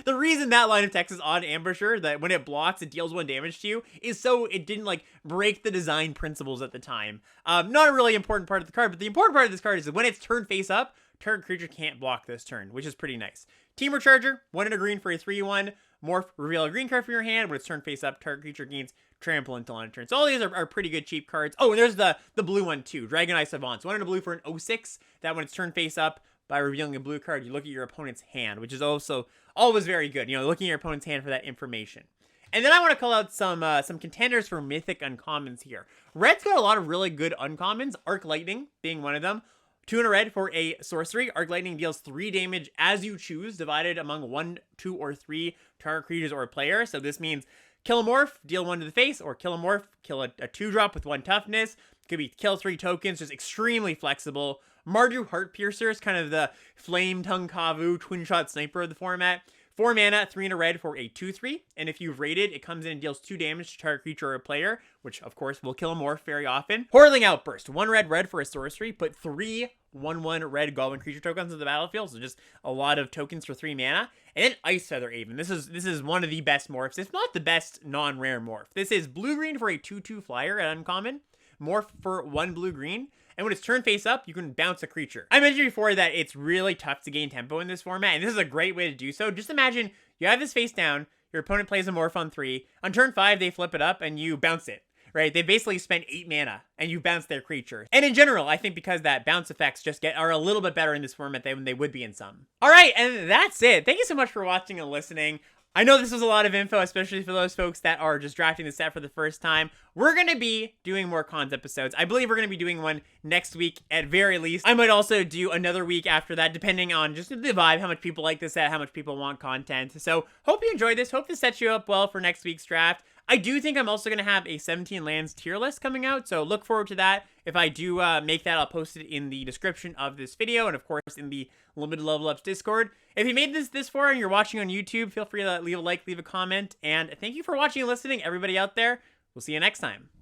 the reason that line of text is on Ambusher, that when it blocks, it deals 1 damage to you, is so it didn't, break the design principles at the time. Not a really important part of the card, but the important part of this card is that when it's turn face up, target creature can't block this turn, which is pretty nice. Teamer Charger, 1 and a green for a 3/1. Morph, reveal a green card from your hand. When it's turn face up, target creature gains trample until end turn. So all these are pretty good cheap cards. Oh, and there's the blue one too. Dragon Eye Savants. 1 and a blue for an 0/6. That when it's turn face up, by revealing a blue card, you look at your opponent's hand, which is also always very good. Looking at your opponent's hand for that information. And then I want to call out some contenders for Mythic Uncommons here. Red's got a lot of really good Uncommons, Arc Lightning being one of them. 2 and a red for a sorcery. Arc Lightning deals 3 damage as you choose, divided among 1, 2, or 3 target creatures or players. So this means kill a morph, deal 1 to the face, or kill a morph, kill a 2-drop with 1 toughness. Could be kill 3 tokens, just extremely flexible. Mardu Heart Piercer is kind of the Flame Tongue Kavu twin-shot sniper of the format. 4 mana, 3 and a red for a 2/3, and if you've rated, it comes in and deals 2 damage to target creature or player, which of course will kill a morph very often. Whirling Outburst, 1 red for a sorcery, put 3 1/1 red goblin creature tokens on the battlefield, so just a lot of tokens for 3 mana. And then Ice Feather Aven. This is one of the best morphs, if not the best non-rare morph. This is blue-green for a 2/2 flyer at uncommon. morph for 1 blue-green. And when it's turned face up, you can bounce a creature. I mentioned before that it's really tough to gain tempo in this format, and this is a great way to do so. Just imagine you have this face down, your opponent plays a morph on 3. On turn 5, they flip it up, and you bounce it. Right? They basically spent 8 mana, and you bounce their creature. And in general, I think because that bounce effects just are a little bit better in this format than they would be in some. All right, and that's it. Thank you so much for watching and listening. I know this was a lot of info, especially for those folks that are just drafting the set for the first time. We're going to be doing more cons episodes. I believe we're going to be doing one next week at very least. I might also do another week after that, depending on just the vibe, how much people like the set, how much people want content. So hope you enjoyed this. Hope this sets you up well for next week's draft. I do think I'm also going to have a 17 lands tier list coming out, so look forward to that. If I do make that, I'll post it in the description of this video, and of course in the Limited Level Ups Discord. If you made this far and you're watching on YouTube, feel free to leave a like, leave a comment, and thank you for watching and listening, everybody out there. We'll see you next time.